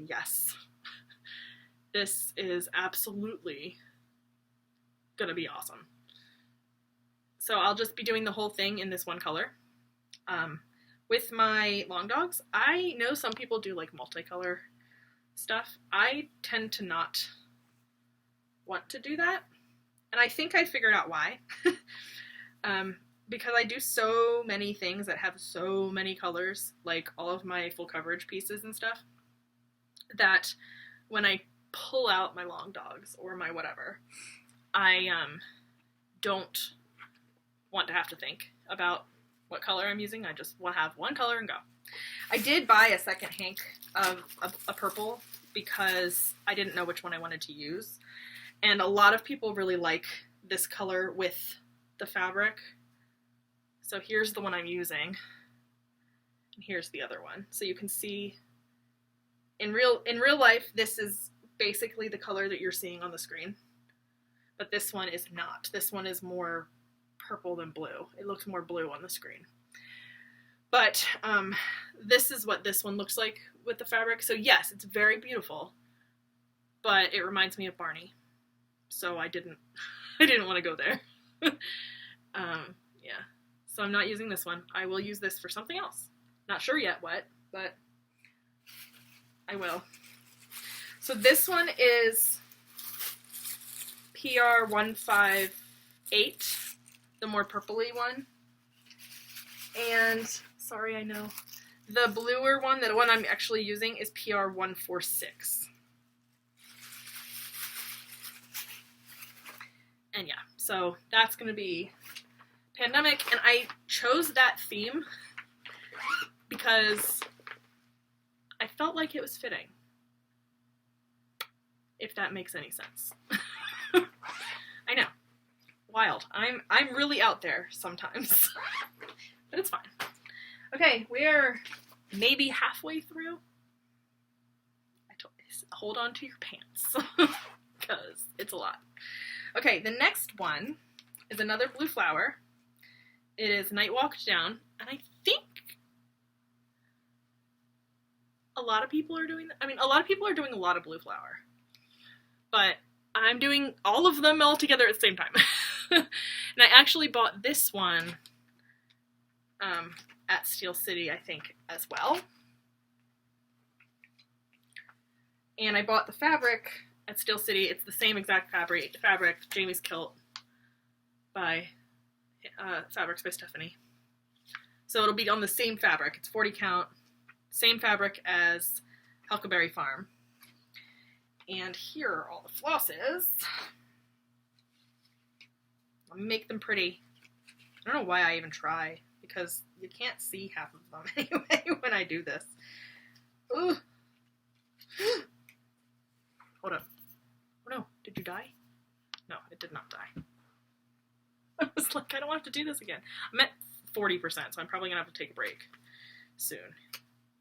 yes, this is absolutely gonna be awesome. So I'll just be doing the whole thing in this one color. With my long dogs, I know some people do like multicolor stuff. I tend to not want to do that. And I think I figured out why. Because I do so many things that have so many colors, like all of my full coverage pieces and stuff, that when I pull out my long dogs or my whatever, I don't want to have to think about what color I'm using. I just will have one color and go. I did buy a second hank of a purple because I didn't know which one I wanted to use. And a lot of people really like this color with the fabric. So here's the one I'm using. And here's the other one. So you can see in real life, this is basically the color that you're seeing on the screen. But this one is not. This one is more purple than blue. It looks more blue on the screen. But this is what this one looks like with the fabric. So yes, it's very beautiful, but it reminds me of Barney. So I didn't want to go there. Yeah. So I'm not using this one. I will use this for something else. Not sure yet what, but I will. So this one is PR 158, the more purpley one. And, sorry, I know, the bluer one, the one I'm actually using, is PR 146. And yeah, so that's going to be Pandemic, and I chose that theme because I felt like it was fitting, if that makes any sense. I know. wild. I'm really out there sometimes, but it's fine. Okay, we're maybe halfway through. Hold on to your pants because it's a lot. Okay, the next one is another blue flower. It is Night Walked Down, and I think a lot of people are doing, a lot of people are doing a lot of blue flower, but I'm doing all of them all together at the same time. And I actually bought this one at Steel City, I think, as well. And I bought the fabric at Steel City. It's the same exact fabric, Jamie's Kilt by Fabrics by Stephanie. So it'll be on the same fabric. It's 40 count, same fabric as Huckleberry Farm. And here are all the flosses. Let me make them pretty. I don't know why I even try, because you can't see half of them anyway when I do this. Ooh. Hold up. Oh no, did you die? No, it did not die. I was like, I don't have to do this again. I'm at 40%, so I'm probably going to have to take a break soon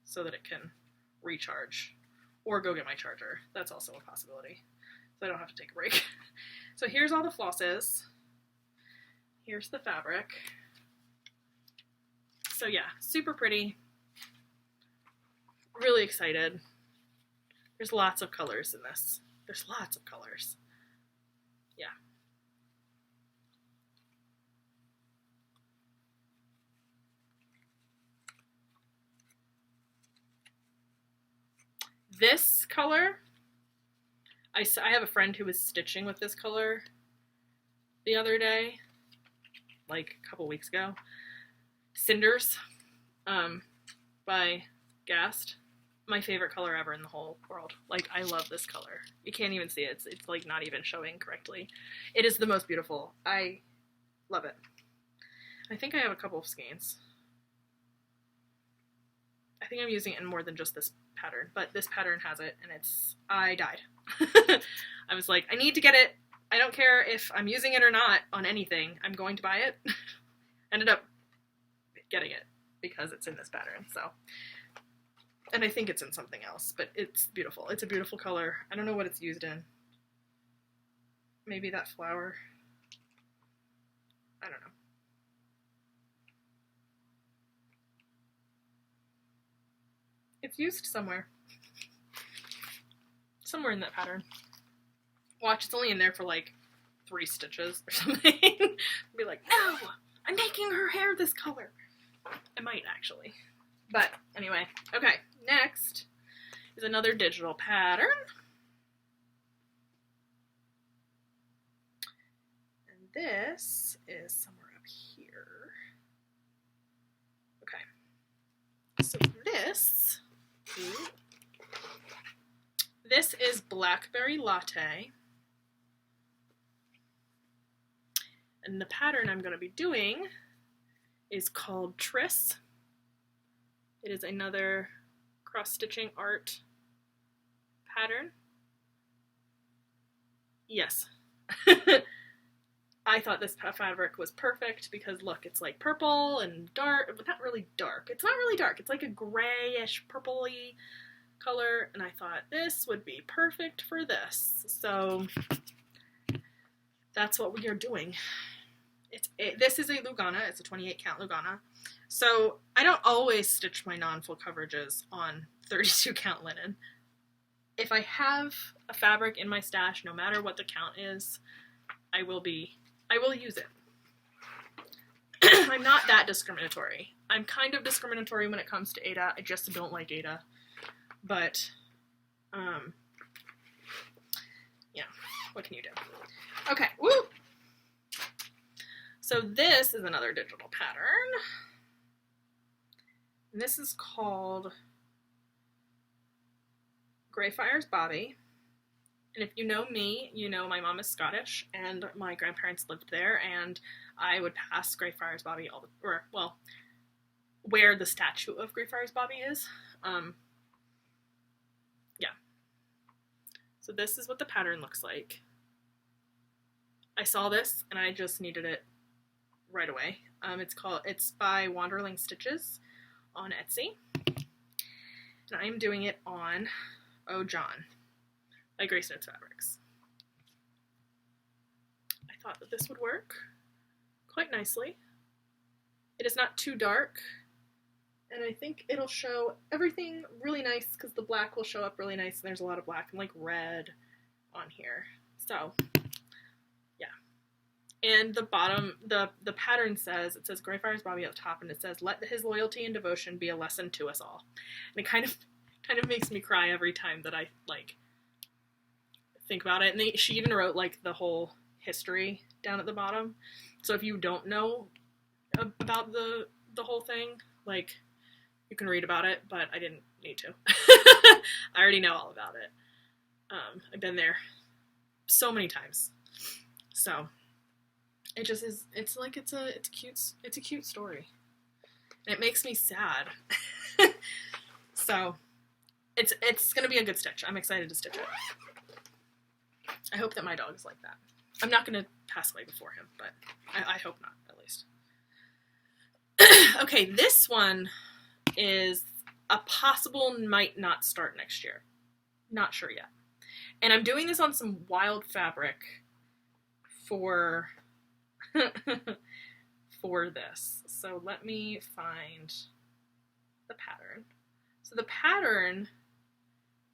so that it can recharge. Or go get my charger. That's also a possibility. So I don't have to take a break. So here's all the flosses. Here's the fabric. So yeah, super pretty. Really excited. There's lots of colors in this. There's lots of colors. Yeah. This color, I have a friend who was stitching with this color the other day, like a couple weeks ago. Cinders by Gast. My favorite color ever in the whole world. Like, I love this color. You can't even see it. It's like not even showing correctly. It is the most beautiful. I love it. I think I have a couple of skeins. I think I'm using it in more than just this pattern, but this pattern has it, and I died. I was like, I need to get it. I don't care if I'm using it or not on anything. I'm going to buy it. Ended up getting it because it's in this pattern, so. And I think it's in something else, but it's beautiful. It's a beautiful color. I don't know what it's used in. Maybe that flower. I don't know. It's used somewhere. Somewhere in that pattern. Watch, it's only in there for like 3 stitches or something. Be like, no, I'm making her hair this color. I might actually. But anyway, okay, next is another digital pattern. And this is somewhere up here. Okay. So this is Blackberry Latte. And the pattern I'm going to be doing is called Tris. It is another cross-stitching art pattern. Yes. I thought this fabric was perfect because look, it's like purple and dark, but not really dark. It's not really dark. It's like a grayish, purpley color, and I thought this would be perfect for this. So that's what we are doing. This is a Lugana. It's a 28 count Lugana. So I don't always stitch my non-full coverages on 32 count linen. If I have a fabric in my stash, no matter what the count is, I will use it. I'm not that discriminatory. I'm kind of discriminatory when it comes to Aida. I just don't like Aida. But, yeah, what can you do? Okay, woo! So this is another digital pattern. And this is called Greyfriars Bobby. And if you know me, you know my mom is Scottish, and my grandparents lived there, and I would pass Greyfriars Bobby where the statue of Greyfriars Bobby is. Yeah. So this is what the pattern looks like. I saw this and I just needed it right away. It's by Wanderling Stitches on Etsy. And I'm doing it on Oh John by Grace Notes Fabrics. I thought that this would work quite nicely. It is not too dark, and I think it'll show everything really nice because the black will show up really nice, and there's a lot of black and like red on here. So yeah. And the bottom, the pattern says, it says Greyfriars Bobby at the top, and it says, let his loyalty and devotion be a lesson to us all. And it kind of makes me cry every time that I like think about it. And she even wrote like the whole history down at the bottom. So if you don't know about the whole thing, like, you can read about it, but I didn't need to. I already know all about it. I've been there so many times. So it just is, it's a cute story. And it makes me sad. So it's gonna be a good stitch. I'm excited to stitch it. I hope that my dog is like that. I'm not gonna pass away before him, but I hope not, at least. Okay, this one is a possible might not start next year. Not sure yet. And I'm doing this on some wild fabric for for this. So let me find the pattern. So the pattern,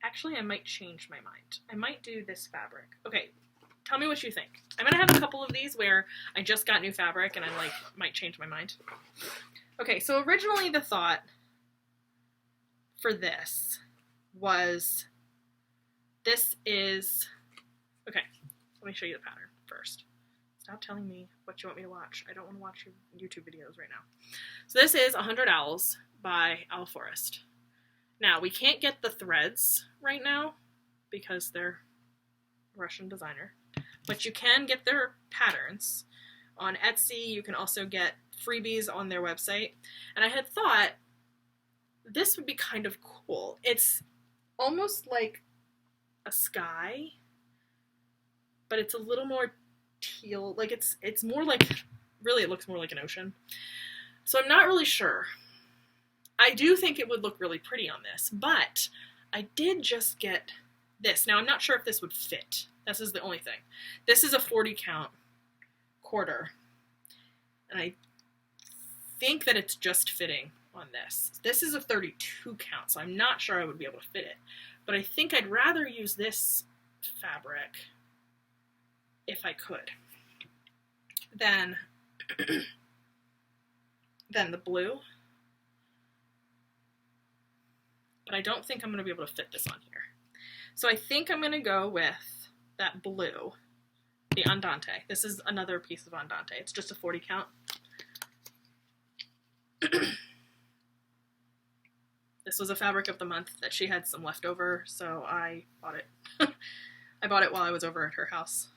actually I might change my mind. I might do this fabric. Okay, tell me what you think. I'm gonna have a couple of these where I just got new fabric and I like might change my mind. Okay, so originally the thought for this was, okay, let me show you the pattern first. Stop telling me what you want me to watch. I don't want to watch your YouTube videos right now. So this is 100 Owls by Owl Forest. Now, we can't get the threads right now because they're a Russian designer, but you can get their patterns on Etsy. You can also get freebies on their website. And I had thought this would be kind of cool. It's almost like a sky, but it's a little more teal. Like it's more like, really it looks more like an ocean. So I'm not really sure. I do think it would look really pretty on this, but I did just get this. Now I'm not sure if this would fit. This is the only thing. This is a 40 count quarter, and I think that it's just fitting on this. This is a 32 count, so I'm not sure I would be able to fit it, but I think I'd rather use this fabric if I could than the blue. But I don't think I'm going to be able to fit this on here. So I think I'm going to go with that blue, the Andante. This is another piece of Andante. It's just a 40 count. This was a fabric of the month that she had some left over, so I bought it. I bought it while I was over at her house.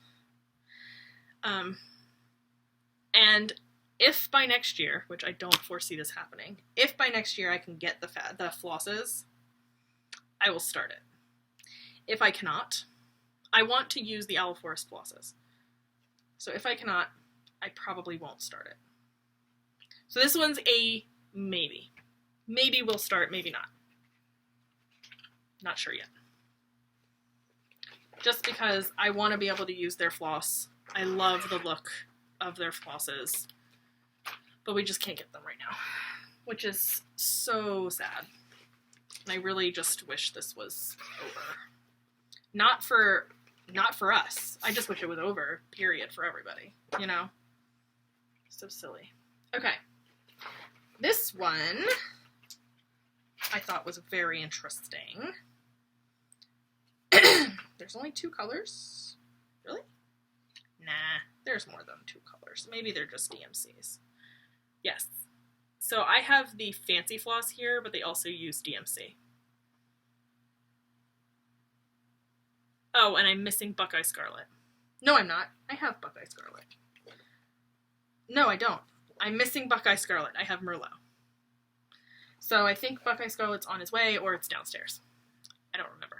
And if by next year, which I don't foresee this happening, if by next year I can get the flosses, I will start it. If I cannot, I want to use the Owl Forest flosses. So if I cannot, I probably won't start it. So this one's a maybe. Maybe we'll start, maybe not. Not sure yet. Just because I want to be able to use their floss. I love the look of their flosses. But we just can't get them right now. Which is so sad. And I really just wish this was over. Not for us. I just wish it was over, period, for everybody. You know? So silly. Okay. This one I thought was very interesting. There's only 2 colors. Really? Nah, there's more than 2 colors. Maybe they're just DMCs. Yes. So I have the fancy floss here, but they also use DMC. Oh, and I'm missing Buckeye Scarlet. No, I'm not. I have Buckeye Scarlet. No, I don't. I'm missing Buckeye Scarlet. I have Merlot. So I think Buckeye Scarlet's on his way, or it's downstairs. I don't remember.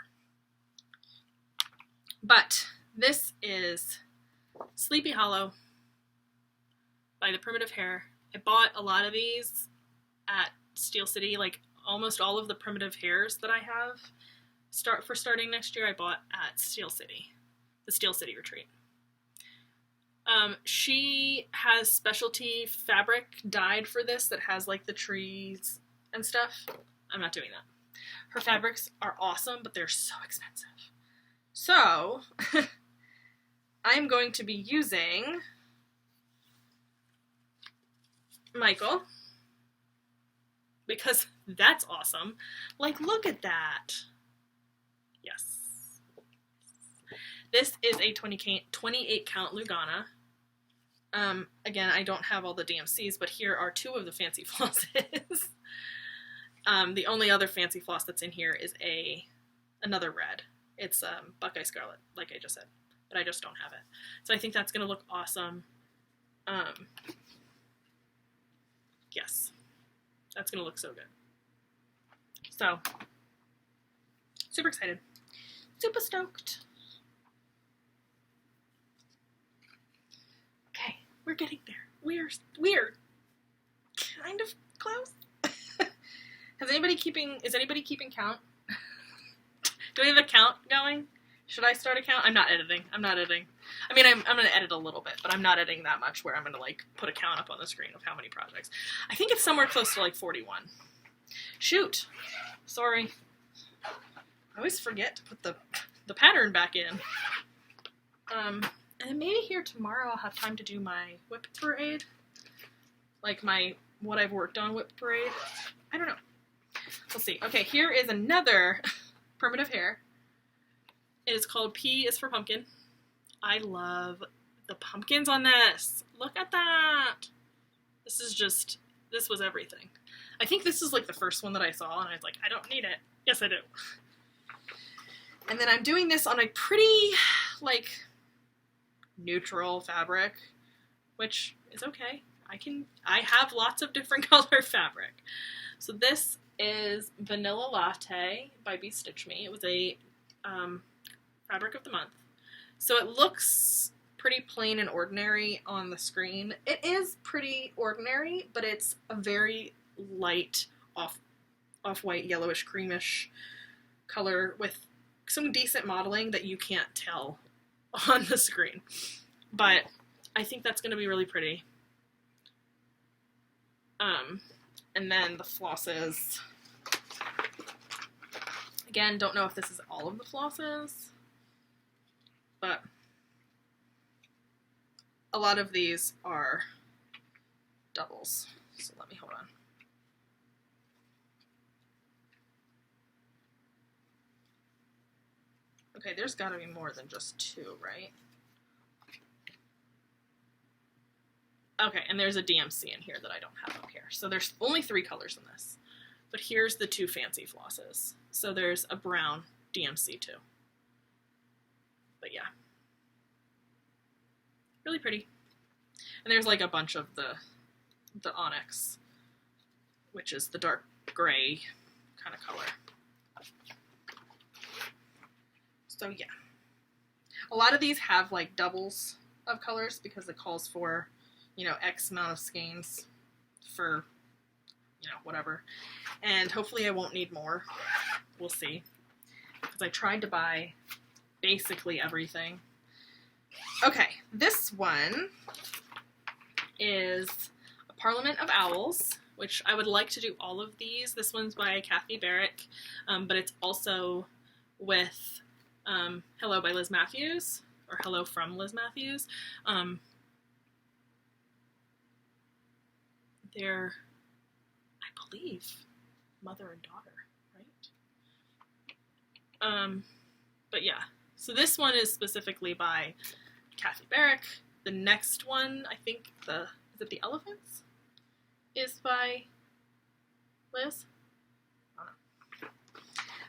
But this is Sleepy Hollow by the Primitive Hare. I bought a lot of these at Steel City, like almost all of the Primitive Hares that I have for starting next year I bought at Steel City, the Steel City retreat. She has specialty fabric dyed for this that has like the trees and stuff. I'm not doing that. Her fabrics are awesome, but they're so expensive. So, I'm going to be using Michael, because that's awesome. Like, look at that. Yes. This is a 28 count Lugana. Again, I don't have all the DMCs, but here are two of the fancy flosses. The only other fancy floss that's in here is another red. It's Buckeye Scarlet, like I just said, but I just don't have it. So I think that's going to look awesome. Yes, that's going to look so good. So, super excited. Super stoked. Okay, we're getting there. We're kind of close. Is anybody keeping count? Do we have a count going? Should I start a count? I'm not editing. I mean, I'm going to edit a little bit, but I'm not editing that much where I'm going to, like, put a count up on the screen of how many projects. I think it's somewhere close to, like, 41. Shoot. Sorry. I always forget to put the pattern back in. And maybe here tomorrow I'll have time to do my whip parade. Like, what I've worked on whip parade. I don't know. We'll see. Okay, here is another Primitive Hare. It is called P is for Pumpkin. I love the pumpkins on this. Look at that. This was everything. I think this is like the first one that I saw, and I was like, I don't need it. Yes, I do. And then I'm doing this on a pretty, like, neutral fabric, which is okay. I have lots of different color fabric. So this is Vanilla Latte by Bee Stitch Me. It was a fabric of the month. So it looks pretty plain and ordinary on the screen. It is pretty ordinary, but it's a very light off-white, yellowish, creamish color with some decent modeling that you can't tell on the screen. But I think that's going to be really pretty. And then the flosses. Again, don't know if this is all of the flosses, but a lot of these are doubles. So let me hold on. Okay, there's got to be more than just two, right? Okay, and there's a DMC in here that I don't have up here. So there's only 3 colors in this. But here's the 2 fancy flosses. So there's a brown DMC too. But yeah. Really pretty. And there's like a bunch of the onyx, which is the dark gray kind of color. So yeah. A lot of these have like doubles of colors because it calls for, you know, X amount of skeins for, you know, whatever. And hopefully I won't need more. We'll see. Because I tried to buy basically everything. Okay, this one is a Parliament of Owls, which I would like to do all of these. This one's by Kathy Barrick, but it's also with Hello by Liz Matthews, or Hello from Liz Matthews. They're, I believe, mother and daughter, right? But yeah, so this one is specifically by Kathy Barrick. The next one, I think, is it The Elephants? Is by Liz? I don't know.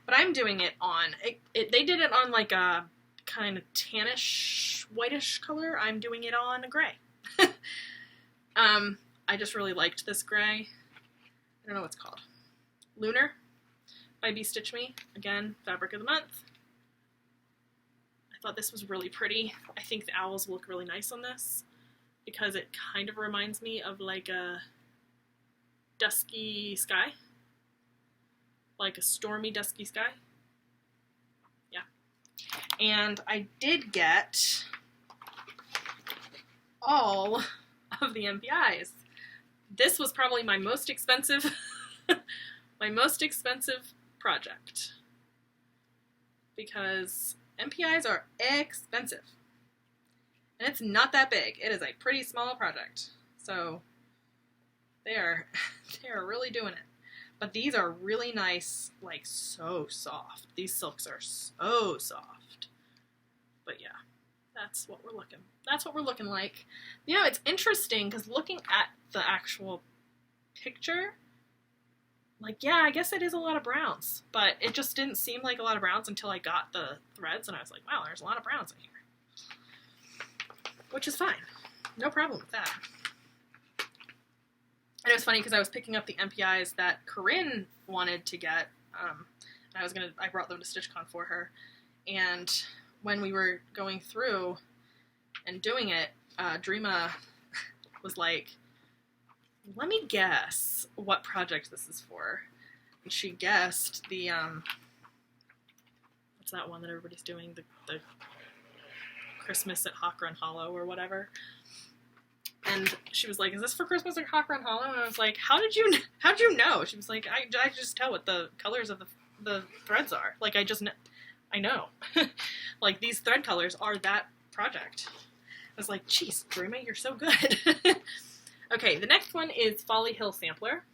But I'm doing it on, they did it on like a kind of tannish, whitish color. I'm doing it on a gray. I just really liked this gray. I don't know what it's called. Lunar by Bee Stitch Me. Again, fabric of the month. I thought this was really pretty. I think the owls look really nice on this because it kind of reminds me of like a dusky sky, like a stormy dusky sky. Yeah. And I did get all of the MPIs. This was probably my most expensive project because MPIs are expensive. And it's not that big. It is a pretty small project. So they are really doing it. But these are really nice, like so soft. These silks are so soft. But yeah, that's what we're looking like. You know, it's interesting because looking at the actual picture, like, yeah, I guess it is a lot of browns, but it just didn't seem like a lot of browns until I got the threads and I was like, wow, there's a lot of browns in here. Which is fine. No problem with that. And it was funny because I was picking up the MPIs that Corinne wanted to get, and I brought them to StitchCon for her, and when we were going through and doing it, Dreama was like, let me guess what project this is for. And she guessed the, what's that one that everybody's doing, the Christmas at Hawk Run Hollow or whatever. And she was like, is this for Christmas at Hawk Run Hollow? And I was like, how'd you know? She was like, I just tell what the colors of the threads are. Like, I know. Like, these thread colors are that project. I was like, geez, Dreama, you're so good. Okay, the next one is Folly Hill Sampler.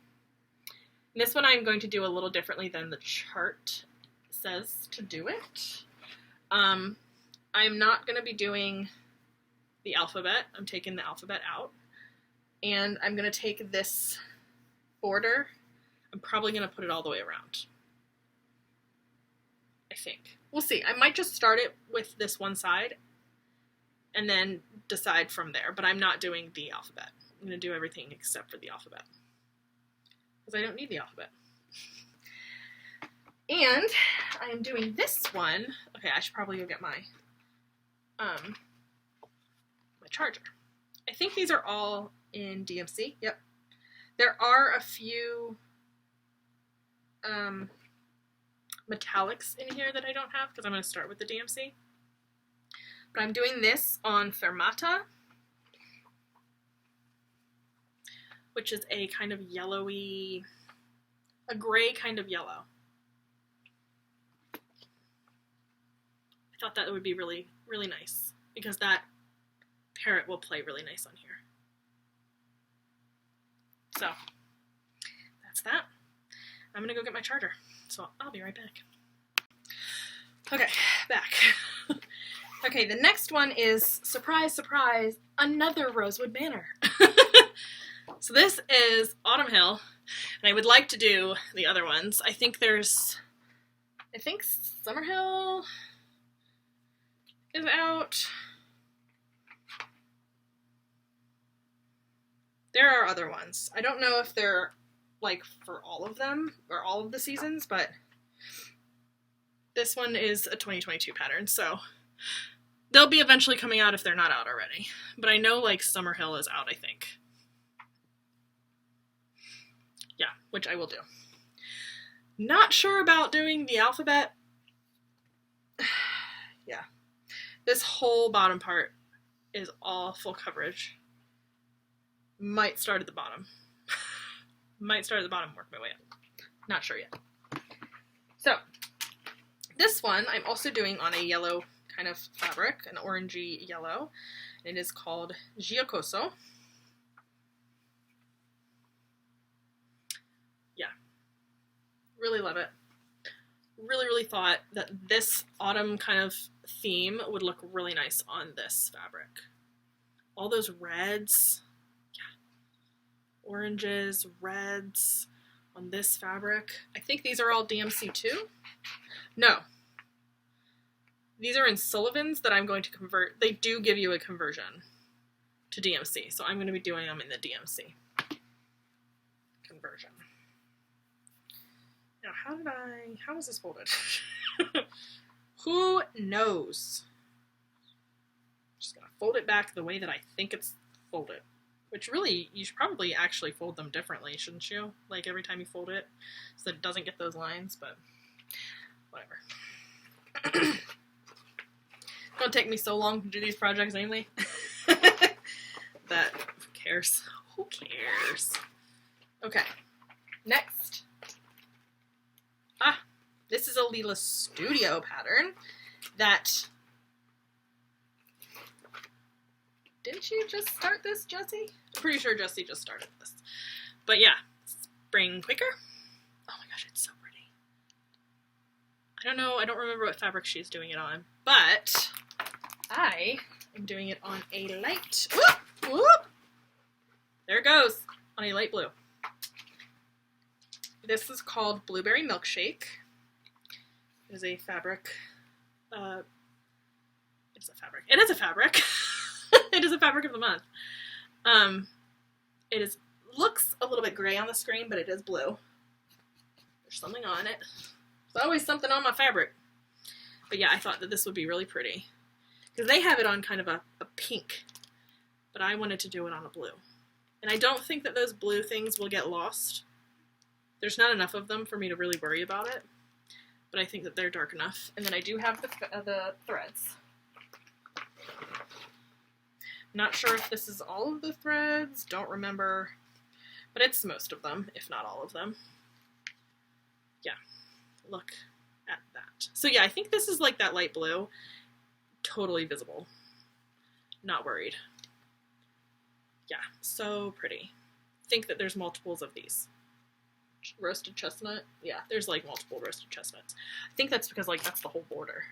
And this one I'm going to do a little differently than the chart says to do it. I'm not going to be doing the alphabet. I'm taking the alphabet out. And I'm going to take this border. I'm probably going to put it all the way around. I think. We'll see. I might just start it with this one side and then decide from there. But I'm not doing the alphabet. I'm going to do everything except for the alphabet. Because I don't need the alphabet. And I am doing this one. Okay, I should probably go get my charger. I think these are all in DMC. Yep. There are a few metallics in here that I don't have because I'm going to start with the DMC. But I'm doing this on Fermata, which is a kind of yellowy, a gray kind of yellow. I thought that would be really, really nice because that parrot will play really nice on here. So, that's that. I'm going to go get my charger, so I'll be right back. Okay, back. Okay, the next one is, surprise, surprise, another Rosewood Manor. So this is Autumn Hill, and I would like to do the other ones. I think Summer Hill is out. There are other ones. I don't know if they're like for all of them or all of the seasons, but this one is a 2022 pattern, so they'll be eventually coming out if they're not out already. But I know like Summer Hill is out, I think. Yeah, which I will do. Not sure about doing the alphabet. Yeah. This whole bottom part is all full coverage. Might start at the bottom. Might start at the bottom and work my way up. Not sure yet. So, this one I'm also doing on a yellow kind of fabric, an orangey yellow. It is called Giacoso. Yeah. Really love it. Really, really thought that this autumn kind of theme would look really nice on this fabric. All those reds, yeah, oranges, reds on this fabric. I think these are all DMC too. No. These are in Sullivan's that I'm going to convert. They do give you a conversion to DMC, so I'm going to be doing them in the DMC conversion. Now, how was this folded? Who knows? just going to fold it back the way that I think it's folded. Which really, you should probably actually fold them differently, shouldn't you? Like every time you fold it, so that it doesn't get those lines, but whatever. It's gonna take me so long to do these projects anyway. That, who cares? Who cares? Okay, next. This is a Leela Studio pattern that... Didn't you just start this, Jessie? I'm pretty sure Jessie just started this. But yeah, Spring Quaker. Oh my gosh, it's so pretty. I don't know, I don't remember what fabric she's doing it on, but I am doing it on a light, whoop, whoop. There it goes, on a light blue. This is called Blueberry Milkshake. It is a fabric, it is a fabric. It is a fabric. It is a fabric of the month. It looks a little bit gray on the screen, but it is blue. There's something on it. There's always something on my fabric. But yeah, I thought that this would be really pretty. Because they have it on kind of a pink. But I wanted to do it on a blue. And I don't think that those blue things will get lost. There's not enough of them for me to really worry about it. But I think that they're dark enough. And then I do have the threads. Not sure if this is all of the threads, don't remember, but it's most of them, if not all of them. Yeah, look at that. So yeah, I think this is like that light blue, totally visible, not worried. Yeah, so pretty. Think that there's multiples of these. Roasted chestnut, yeah, there's like multiple roasted chestnuts. I think that's because like that's the whole border.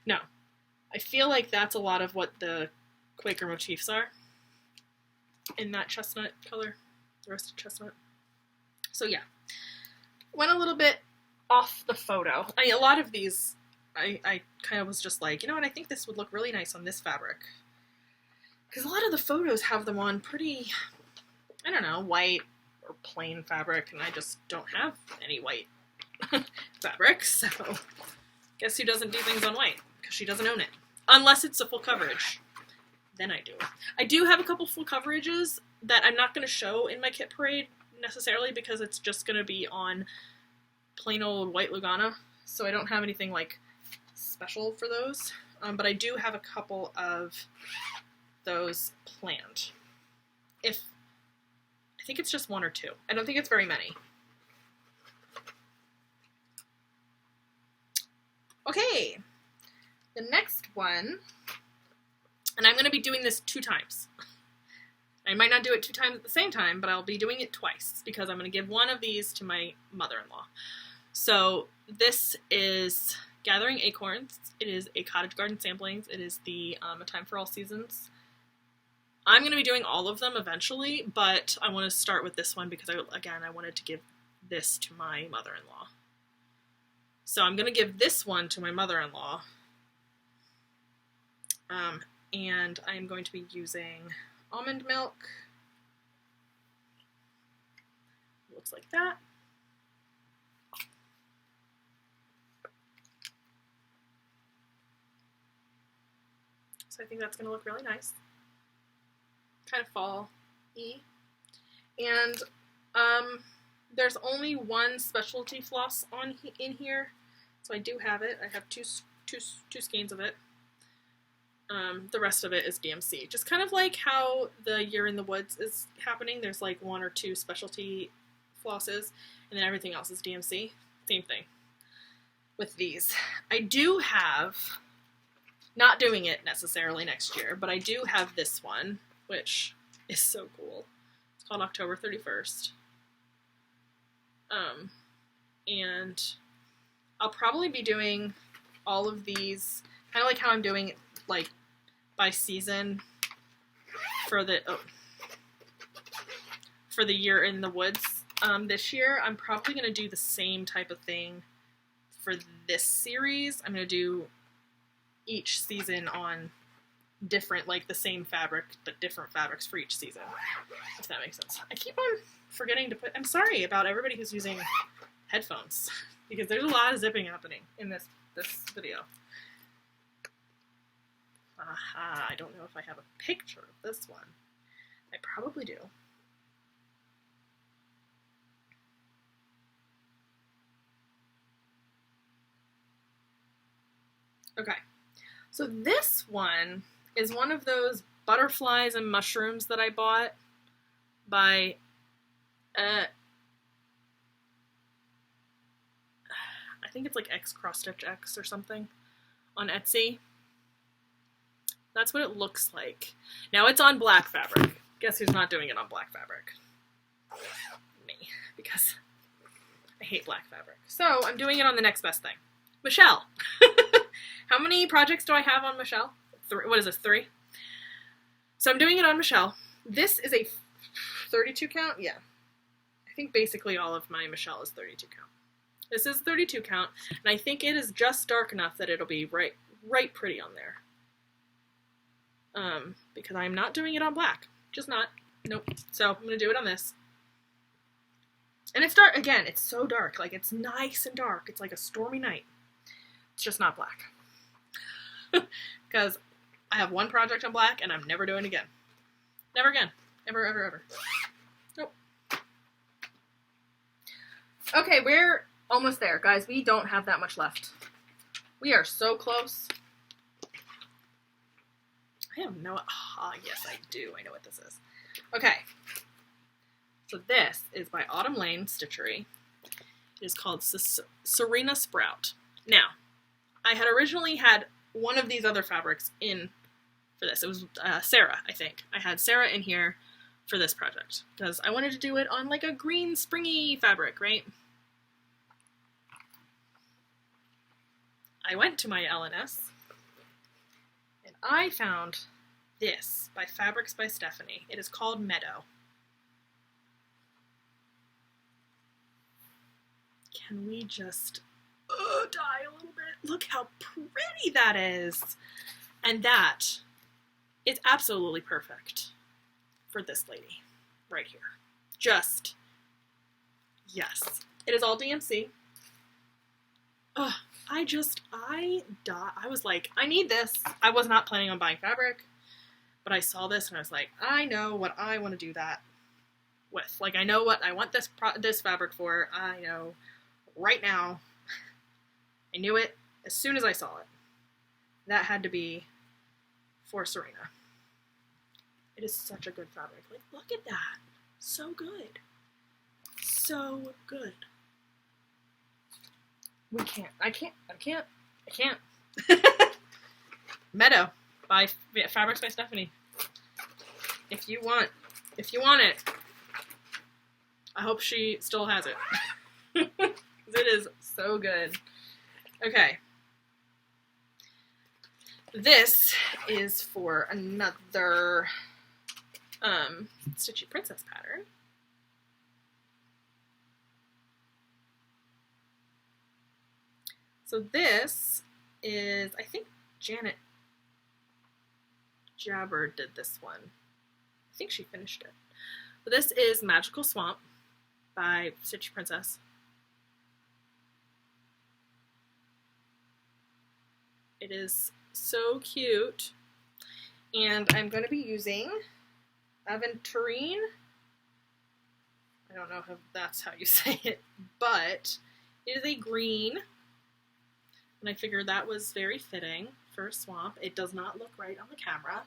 No, I feel like that's a lot of what the Quaker motifs are in that chestnut color, roasted chestnut. So yeah, went a little bit off the photo. I mean, a lot of these, I kind of was just like, you know what, I think this would look really nice on this fabric. Because a lot of the photos have them on pretty, I don't know, white or plain fabric, and I just don't have any white fabric, so guess who doesn't do things on white? Because she doesn't own it. Unless it's a full coverage. Then I do. I do have a couple full coverages that I'm not going to show in my kit parade necessarily because it's just going to be on plain old white Lugana, so I don't have anything like special for those, but I do have a couple of those planned. I think it's just one or two. I don't think it's very many. Okay, the next one. And I'm going to be doing this 2 times. I might not do it 2 times at the same time, but I'll be doing it twice because I'm going to give one of these to my mother-in-law. So this is Gathering Acorns. It is a Cottage Garden Samplings. It is the A Time for All Seasons. I'm going to be doing all of them eventually, but I want to start with this one because, I wanted to give this to my mother-in-law. So I'm going to give this one to my mother-in-law. And I'm going to be using almond milk. Looks like that. So I think that's going to look really nice. Kind of fall-y. And there's only one specialty floss in here, so I do have it. I have two skeins of it. The rest of it is DMC. Just kind of like how the Year in the Woods is happening. There's like 1 or 2 specialty flosses, and then everything else is DMC. Same thing with these. I do have, not doing it necessarily next year, but I do have this one, which is so cool. It's called October 31st. And I'll probably be doing all of these, kind of like how I'm doing like by season for the Year in the Woods. This year I'm probably going to do the same type of thing for this series. I'm going to do each season on different, like the same fabric, but different fabrics for each season, if that makes sense. I keep on forgetting to put, I'm sorry about everybody who's using headphones, because there's a lot of zipping happening in this video. Aha, I don't know if I have a picture of this one. I probably do. Okay, so this one is one of those butterflies and mushrooms that I bought by I think it's like X Cross Stitch X or something on Etsy. That's what it looks like. Now it's on black fabric. Guess who's not doing it on black fabric? Me, because I hate black fabric. So I'm doing it on the next best thing. Michelle. How many projects do I have on Michelle? 3. What is this, 3? So I'm doing it on Michelle. This is a 32 count? Yeah. I think basically all of my Michelle is 32 count. This is 32 count, and I think it is just dark enough that it'll be right pretty on there. Because I'm not doing it on black. Just not. Nope. So I'm going to do it on this. And it's dark. Again, it's so dark. Like, it's nice and dark. It's like a stormy night. It's just not black. Because I have one project on black, and I'm never doing it again. Never again. Ever, ever, ever. Nope. Okay, we're almost there, guys. We don't have that much left. We are so close. I have no... Ah, yes, I do. I know what this is. Okay. So this is by Autumn Lane Stitchery. It is called Serena Sprout. Now, I had originally had one of these other fabrics in for this. It was Sarah, I think. I had Sarah in here for this project because I wanted to do it on like a green springy fabric, right? I went to my LNS and I found this by Fabrics by Stephanie. It is called Meadow. Can we just die a little bit? Look how pretty that is. And that is absolutely perfect for this lady right here. Just, yes. It is all DMC. Ugh, I was like, I need this. I was not planning on buying fabric, but I saw this and I was like, I know what I want to do that with. Like, I know what I want this fabric for. I know right now. I knew it as soon as I saw it. That had to be for Serena. It is such a good fabric. Like, look at that. So good. So good. I can't. Meadow by Fabrics by Stephanie. If you want it, I hope she still has it. It is so good. Okay. This is for another Stitchy Princess pattern. So this is, I think Janet Jabber did this one. I think she finished it. But this is Magical Swamp by Stitchy Princess. It is so cute. And I'm going to be using Aventurine. I don't know if that's how you say it, but it is a green. And I figured that was very fitting for a swamp. It does not look right on the camera.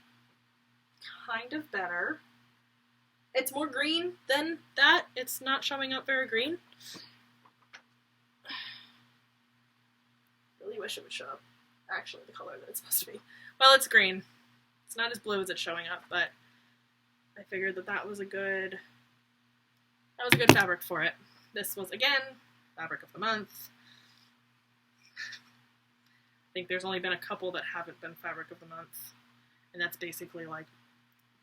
Kind of better. It's more green than that. It's not showing up very green. Really wish it would show up actually the color that it's supposed to be. Well, it's green. It's not as blue as it's showing up, but I figured that was a good fabric for it. This was, again, fabric of the month. I think there's only been a couple that haven't been fabric of the month, and that's basically like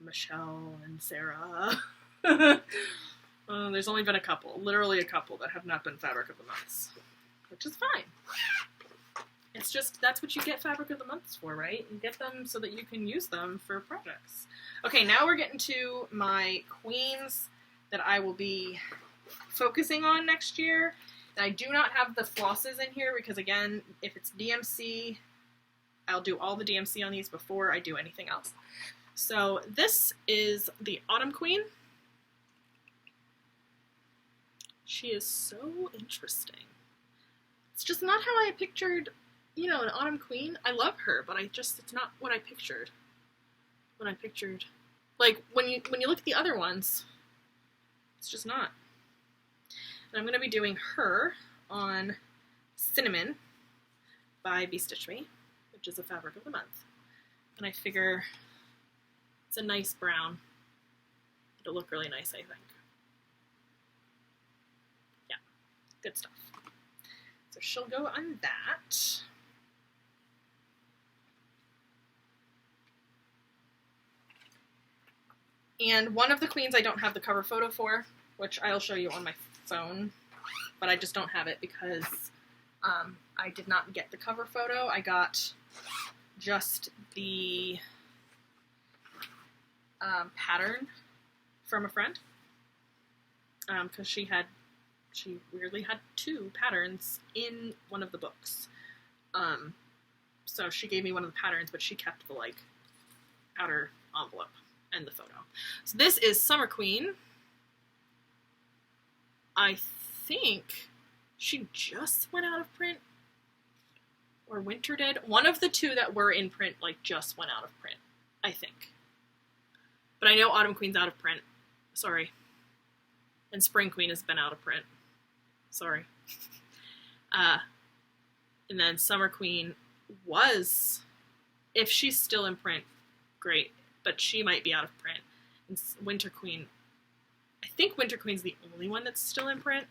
Michelle and Sarah. There's only been a couple, literally a couple, that have not been fabric of the months, which is fine. It's just, that's what you get fabric of the months for, right? You get them so that you can use them for projects. Okay, now we're getting to my queens that I will be focusing on next year. And I do not have the flosses in here because, again, if it's DMC, I'll do all the DMC on these before I do anything else. So this is the Autumn Queen. She is so interesting. It's just not how I pictured, you know, an Autumn Queen. I love her, but it's not what I pictured. Like, when you look at the other ones, it's just not. And I'm going to be doing her on Cinnamon by Bee Stitch Me, which is a fabric of the month. And I figure it's a nice brown. It'll look really nice, I think. Yeah, good stuff. So she'll go on that. And one of the queens I don't have the cover photo for, which I'll show you on my phone, but I just don't have it because I did not get the cover photo. I got just the pattern from a friend because she weirdly had 2 patterns in one of the books. So she gave me one of the patterns, but she kept the like outer envelope and the photo. So this is Summer Queen. I think she just went out of print, or Winter did. One of the 2 that were in print like just went out of print, I think. But I know Autumn Queen's out of print. Sorry. And Spring Queen has been out of print. Sorry. And then Summer Queen was, if she's still in print, great. But she might be out of print. And Winter Queen, I think Winter Queen's the only one that's still in print.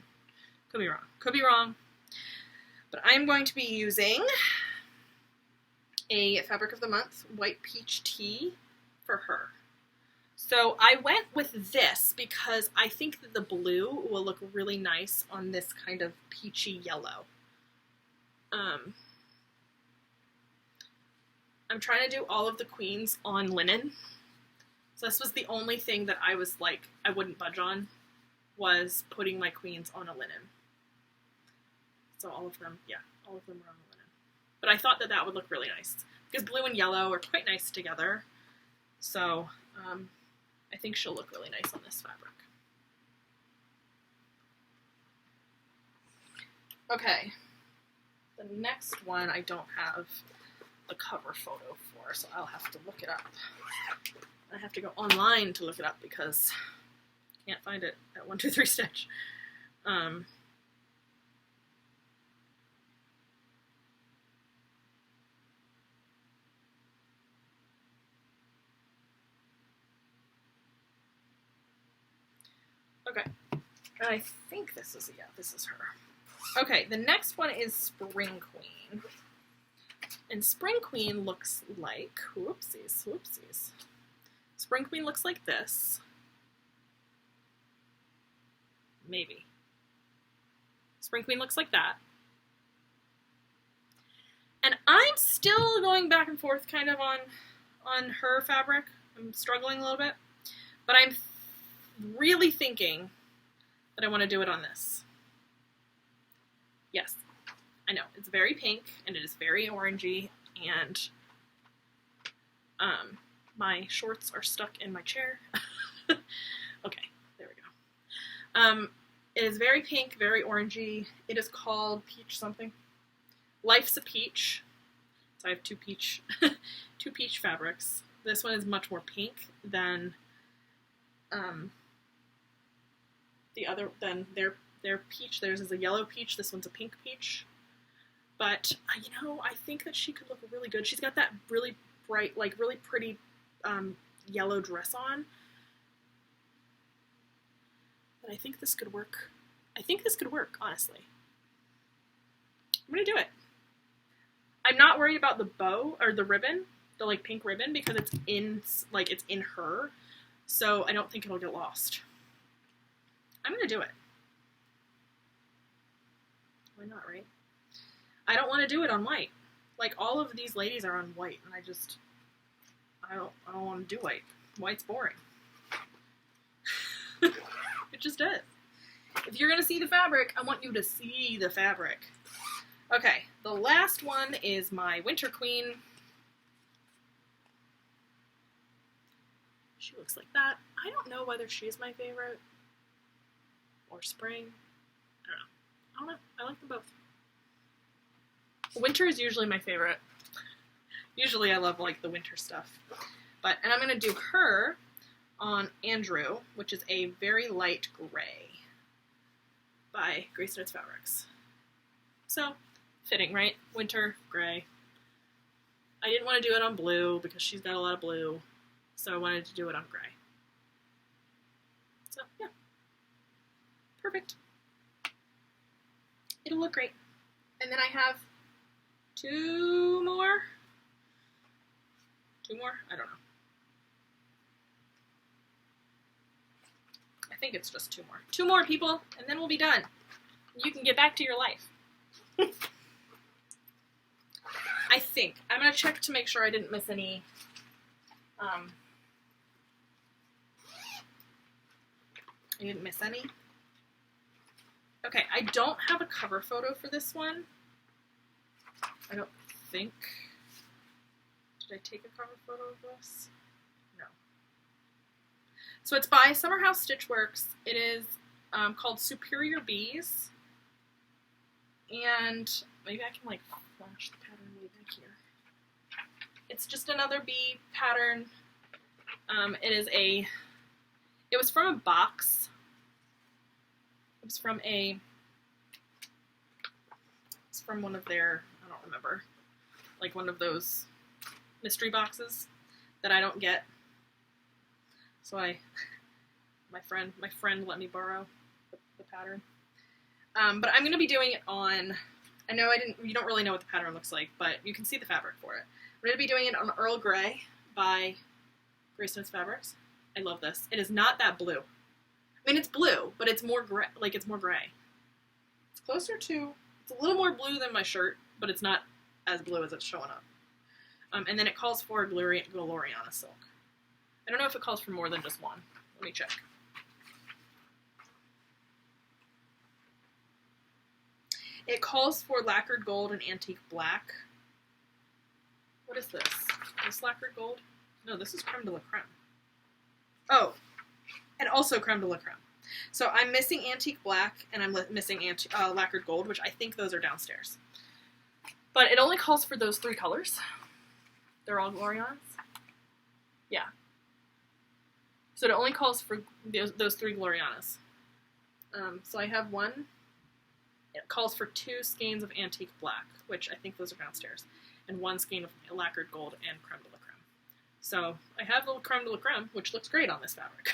Could be wrong. Could be wrong. But I'm going to be using a fabric of the month, White Peach Tea, for her. So I went with this because I think that the blue will look really nice on this kind of peachy yellow. I'm trying to do all of the queens on linen. So this was the only thing that I was like, I wouldn't budge on, was putting my queens on a linen. So all of them, yeah, all of them are on the linen. But I thought that that would look really nice because blue and yellow are quite nice together. So I think she'll look really nice on this fabric. Okay, the next one I don't have the cover photo for, so I'll have to look it up. I have to go online to look it up because I can't find it at 123 Stitch. Okay, and I think this is, yeah, this is her. Okay, the next one is Spring Queen. And Spring Queen looks like, whoopsies. Spring Queen looks like this. Maybe. Spring Queen looks like that. And I'm still going back and forth kind of on her fabric. I'm struggling a little bit. But I'm really thinking that I want to do it on this. Yes. I know, it's very pink, and it is very orangey, and my shorts are stuck in my chair. Okay, there we go. It is very pink, very orangey. It is called Peach something. Life's a Peach. So I have 2 peach, 2 peach fabrics. This one is much more pink than the other, than their peach. Theirs is a yellow peach, this one's a pink peach. But, you know, I think that she could look really good. She's got that really bright, like, really pretty yellow dress on. But I think this could work. I think this could work, honestly. I'm going to do it. I'm not worried about the bow, or the ribbon, the, like, pink ribbon, because it's in, like, it's in her. So I don't think it'll get lost. I'm going to do it. Why not, right? I don't want to do it on white. Like, all of these ladies are on white, and I don't want to do white. White's boring. It just is. If you're going to see the fabric, I want you to see the fabric. Okay, the last one is my Winter Queen. She looks like that. I don't know whether she's my favorite or spring. I don't know. I like them both. Winter is usually my favorite. Usually I love like the winter stuff. And I'm going to do her on Andrew, which is a very light gray by Grace Knits Fabrics. So, fitting, right? Winter, gray. I didn't want to do it on blue because she's got a lot of blue, so I wanted to do it on gray. So, yeah. Perfect. It'll look great. And then I have two more. I don't know. I think it's just two more. Two more, people, and then we'll be done. You can get back to your life. I think. I'm going to check to make sure I didn't miss any. I didn't miss any. Okay, I don't have a cover photo for this one. I don't think. Did I take a cover photo of this? No. So it's by Summer House Stitchworks. It is called Superior Bees. And maybe I can like flash the pattern way back here. It's just another bee pattern. It was from a box. It's from one of their, I don't remember, like one of those mystery boxes that I don't get. So my friend let me borrow the pattern. But I'm going to be doing it on, you don't really know what the pattern looks like, but you can see the fabric for it. I'm going to be doing it on Earl Grey by Grace Knits Fabrics. I love this. It is not that blue. I mean, it's blue, but it's more gray. It's more gray. It's closer to, it's a little more blue than my shirt, but it's not as blue as it's showing up. And then it calls for Gloriana silk. I don't know if it calls for more than just one. Let me check. It calls for lacquered gold and antique black. What is this? Is lacquered gold? No, this is creme de la creme. Oh, and also creme de la creme. So I'm missing antique black and I'm missing lacquered gold, which I think those are downstairs. But it only calls for those three colors. They're all Glorianas? Yeah. So it only calls for those three Glorianas. So I have one. It calls for 2 skeins of antique black, which I think those are downstairs, and 1 skein of lacquered gold and creme de la creme. So I have the creme de la creme, which looks great on this fabric.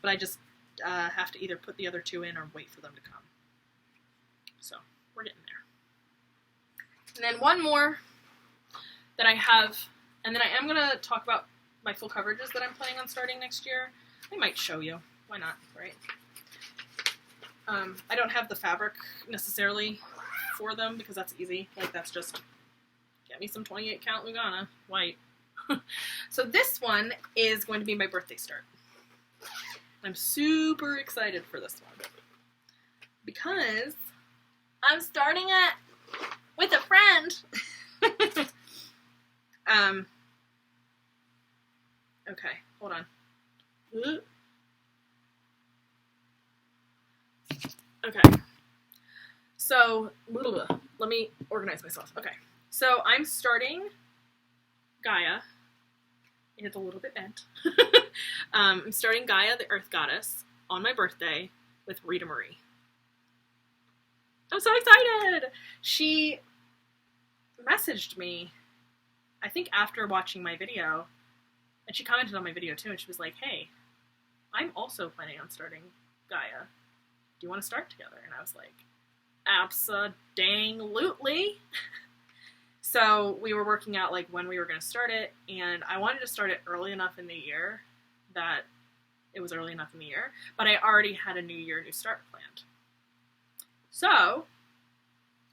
But I just have to either put the other 2 in or wait for them to come. So we're getting there. And then one more that I have, and then I am going to talk about my full coverages that I'm planning on starting next year. I might show you. Why not, right? I don't have the fabric necessarily for them because that's easy. Like, that's just, get me some 28 count Lugana, white. So this one is going to be my birthday start. I'm super excited for this one because I'm starting it with a friend. Okay, hold on. Okay, so let me organize myself. Okay, so I'm starting Gaia. It's a little bit bent. I'm starting Gaia, the Earth Goddess, on my birthday with Rita Marie. I'm so excited! She messaged me, I think after watching my video, and she commented on my video too, and she was like, hey, I'm also planning on starting Gaia. Do you want to start together? And I was like, abso-dang-lutely. So we were working out like when we were going to start it, and I wanted to start it early enough in the year that it was early enough in the year, but I already had a new year, new start planned. So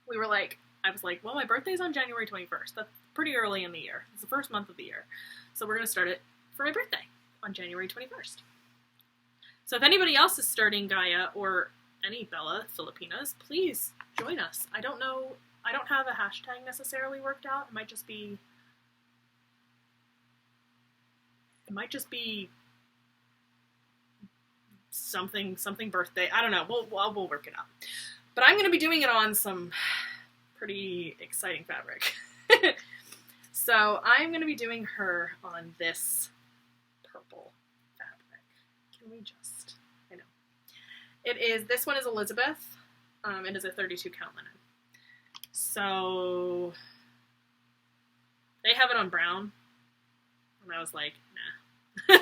we were like, I was like, well, my birthday's on January 21st. That's pretty early in the year. It's the first month of the year. So we're going to start it for my birthday on January 21st. So if anybody else is starting Gaia or any Bella Filipinas, please join us. I don't know. I don't have a hashtag necessarily worked out. It might might just be something birthday. I don't know. We'll work it out. But I'm going to be doing it on some pretty exciting fabric. So I'm going to be doing her on this purple fabric. Can we just, I know. This one is Elizabeth. It is a 32 count linen. So they have it on brown. And I was like, nah.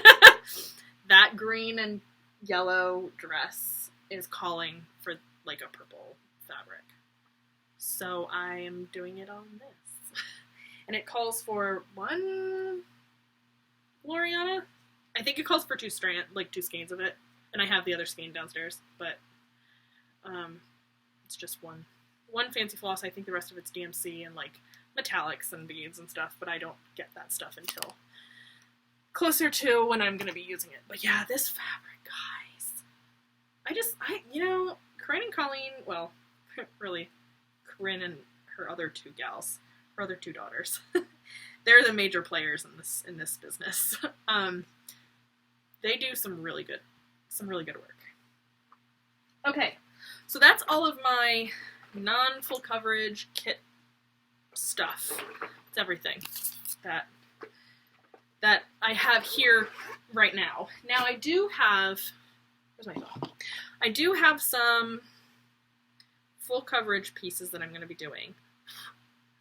That green and yellow dress is calling for like a purple fabric. So I am doing it on this. And it calls for one Gloriana? I think it calls for two skeins of it. And I have the other skein downstairs, but it's just one fancy floss. I think the rest of it's DMC and like metallics and beads and stuff, but I don't get that stuff until closer to when I'm going to be using it. But yeah, this fabric, guys. Corinne and Colleen, well, really, Corinne and her other two gals, her other two daughters, they're the major players in this business. They do some really good work. Okay, so that's all of my non-full coverage kit stuff. It's everything that I have here right now. Now I do have, where's my phone? I do have some full coverage pieces that I'm going to be doing.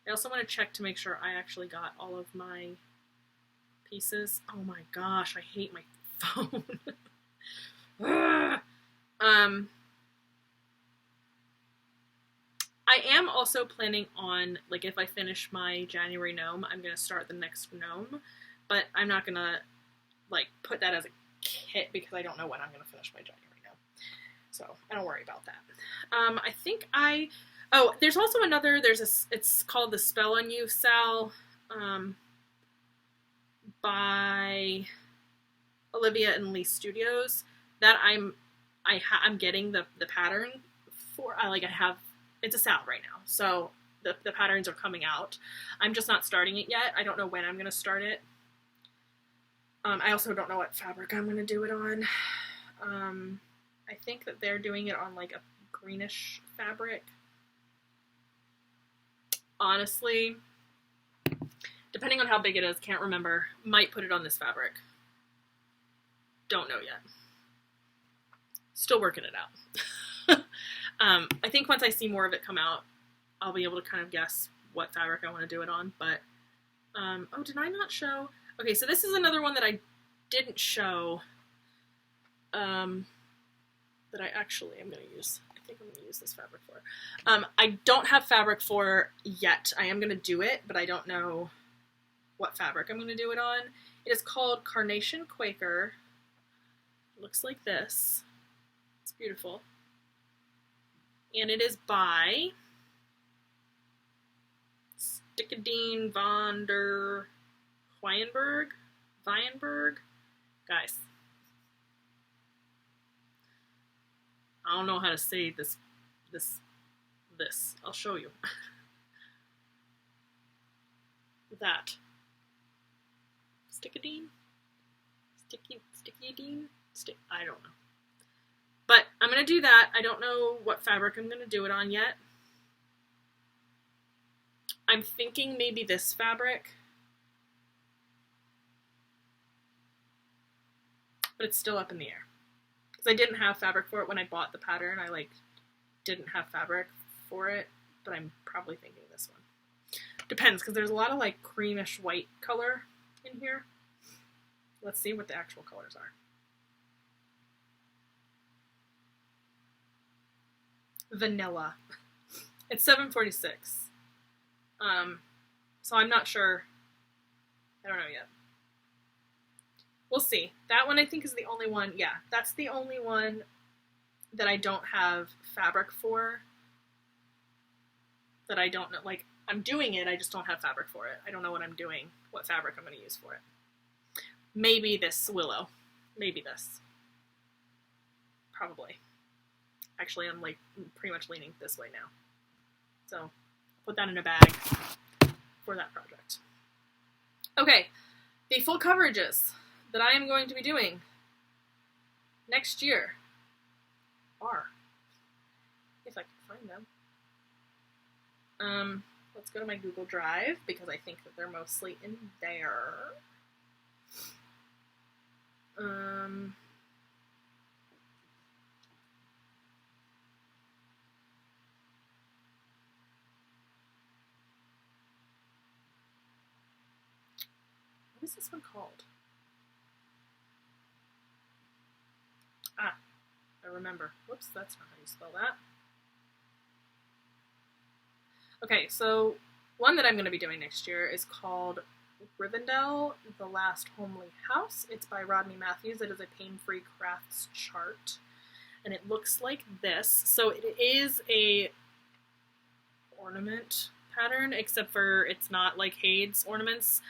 I also want to check to make sure I actually got all of my pieces. Oh my gosh, I hate my phone. I am also planning on, like, if I finish my January gnome, I'm going to start the next gnome, but I'm not going to, like, put that as a kit because I don't know when I'm going to finish my January gnome. So, I don't worry about that. There's also another, it's called The Spell on You, Sal, by Olivia and Lee Studios, that I'm getting the pattern for. It's a sale right now, so the patterns are coming out. I'm just not starting it yet. I don't know when I'm going to start it. I also don't know what fabric I'm going to do it on. I think that they're doing it on like a greenish fabric. Honestly, depending on how big it is, can't remember. Might put it on this fabric. Don't know yet. Still working it out. I think once I see more of it come out, I'll be able to kind of guess what fabric I want to do it on. But, did I not show? Okay, so this is another one that I didn't show, that I actually am going to use. I think I'm going to use this fabric for. I don't have fabric for yet. I am going to do it, but I don't know what fabric I'm going to do it on. It is called Carnation Quaker. It looks like this. It's beautiful. And it is by Stickadine von der Weinberg. Guys, I don't know how to say this. I'll show you. That. Stickadine? Stickadine? I don't know. But I'm going to do that. I don't know what fabric I'm going to do it on yet. I'm thinking maybe this fabric. But it's still up in the air. Because I didn't have fabric for it when I bought the pattern. I didn't have fabric for it. But I'm probably thinking this one. Depends, because there's a lot of creamish white color in here. Let's see what the actual colors are. Vanilla. It's 746. So I'm not sure. I don't know yet. We'll see. That one I think is the only one. Yeah, that's the only one that I don't have fabric for. That I don't know. I'm doing it, I just don't have fabric for it. I don't know what I'm doing, what fabric I'm going to use for it. Maybe this willow. Maybe this. Probably. Actually, I'm pretty much leaning this way now. So, I'll put that in a bag for that project. Okay, the full coverages. that I am going to be doing next year are, if I can find them. Let's go to my Google Drive because I think that they're mostly in there. What is this one called? Ah, I remember. Whoops, that's not how you spell that. Okay, so one that I'm going to be doing next year is called Rivendell, The Last Homely House. It's by Rodney Matthews. It is a pain-free crafts chart, and it looks like this. So it is a ornament pattern, except for it's not like Hade's ornaments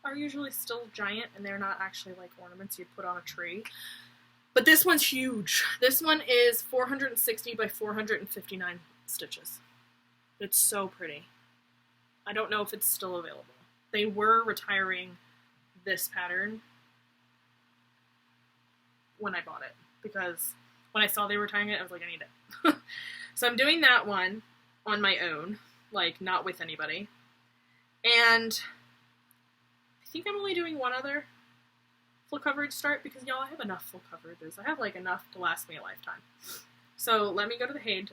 are usually still giant, and they're not actually like ornaments you'd put on a tree. But this one's huge. This one is 460 by 459 stitches. It's so pretty. I don't know if it's still available. They were retiring this pattern when I bought it, because when I saw they were retiring it, I was like, I need it. So I'm doing that one on my own, like not with anybody. And I think I'm only doing one other full coverage start because, y'all, I have enough full coverages. I have like enough to last me a lifetime. So let me go to the Hade.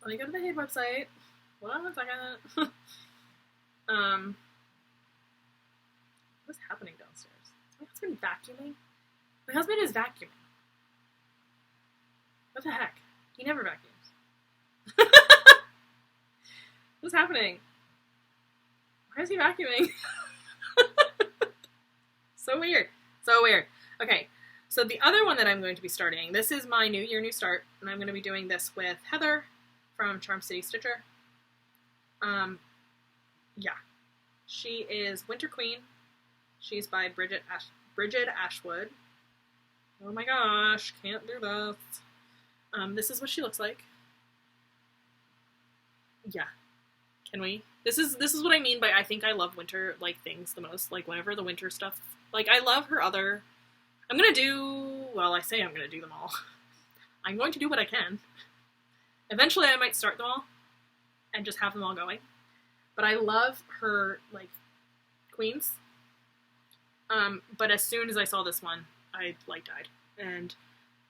Let me go to the Hade website. Hold on one second. What's happening downstairs? Is my husband vacuuming? My husband is vacuuming. What the heck? He never vacuums. What's happening? Why is he vacuuming? So weird. So weird. Okay, so the other one that I'm going to be starting, this is my New Year, New Start, and I'm going to be doing this with Heather from Charm City Stitcher. Yeah. She is Winter Queen. She's by Bridget Ashwood. Oh my gosh, can't do this. This is what she looks like. Yeah. Can we? This is what I mean by I think I love winter like things the most. Like whenever the winter stuff, like I love her other. I'm gonna do, well, I say I'm gonna do them all. I'm going to do what I can. Eventually I might start them all and just have them all going. But I love her like queens. But as soon as I saw this one, I like died. And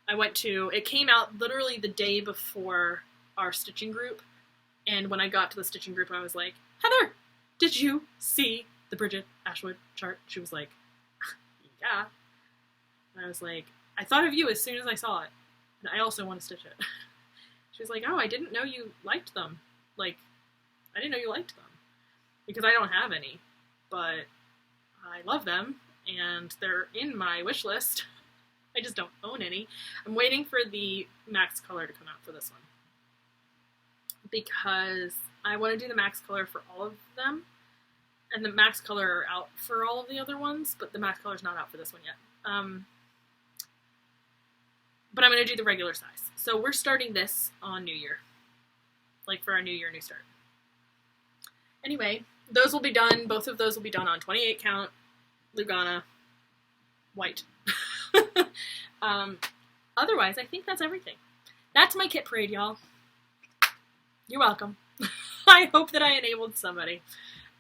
I went to, it came out literally the day before our stitching group. And when I got to the stitching group, I was like, Heather, did you see the Bridget Ashwood chart? She was like, yeah. And I was like, I thought of you as soon as I saw it. And I also want to stitch it. She was like, oh, I didn't know you liked them. Like, I didn't know you liked them. Because I don't have any. But I love them. And they're in my wish list. I just don't own any. I'm waiting for the Max color to come out for this one. Because I want to do the Max color for all of them. And the Max color are out for all of the other ones. But the Max color is not out for this one yet. But I'm going to do the regular size. So we're starting this on New Year. Like for our New Year, New Start. Anyway, those will be done. Both of those will be done on 28 count, Lugana, white. Otherwise, I think that's everything. That's my kit parade, y'all. You're welcome. I hope that I enabled somebody.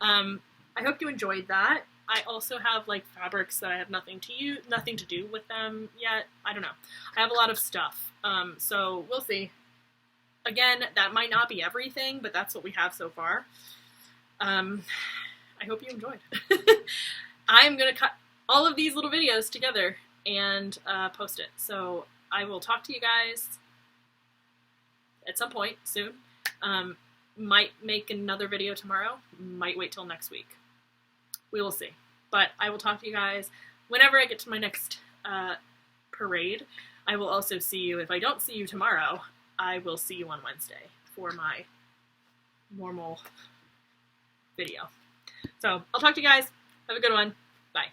I hope you enjoyed that. I also have like fabrics that I have nothing to do with them yet. I don't know. I have a lot of stuff. So we'll see. Again, that might not be everything, but that's what we have so far. I hope you enjoyed. I'm going to cut all of these little videos together and post it. So I will talk to you guys at some point soon. Might make another video tomorrow. Might wait till next week. We will see. But I will talk to you guys whenever I get to my next parade. I will also see you. If I don't see you tomorrow, I will see you on Wednesday for my normal video. So I'll talk to you guys. Have a good one. Bye.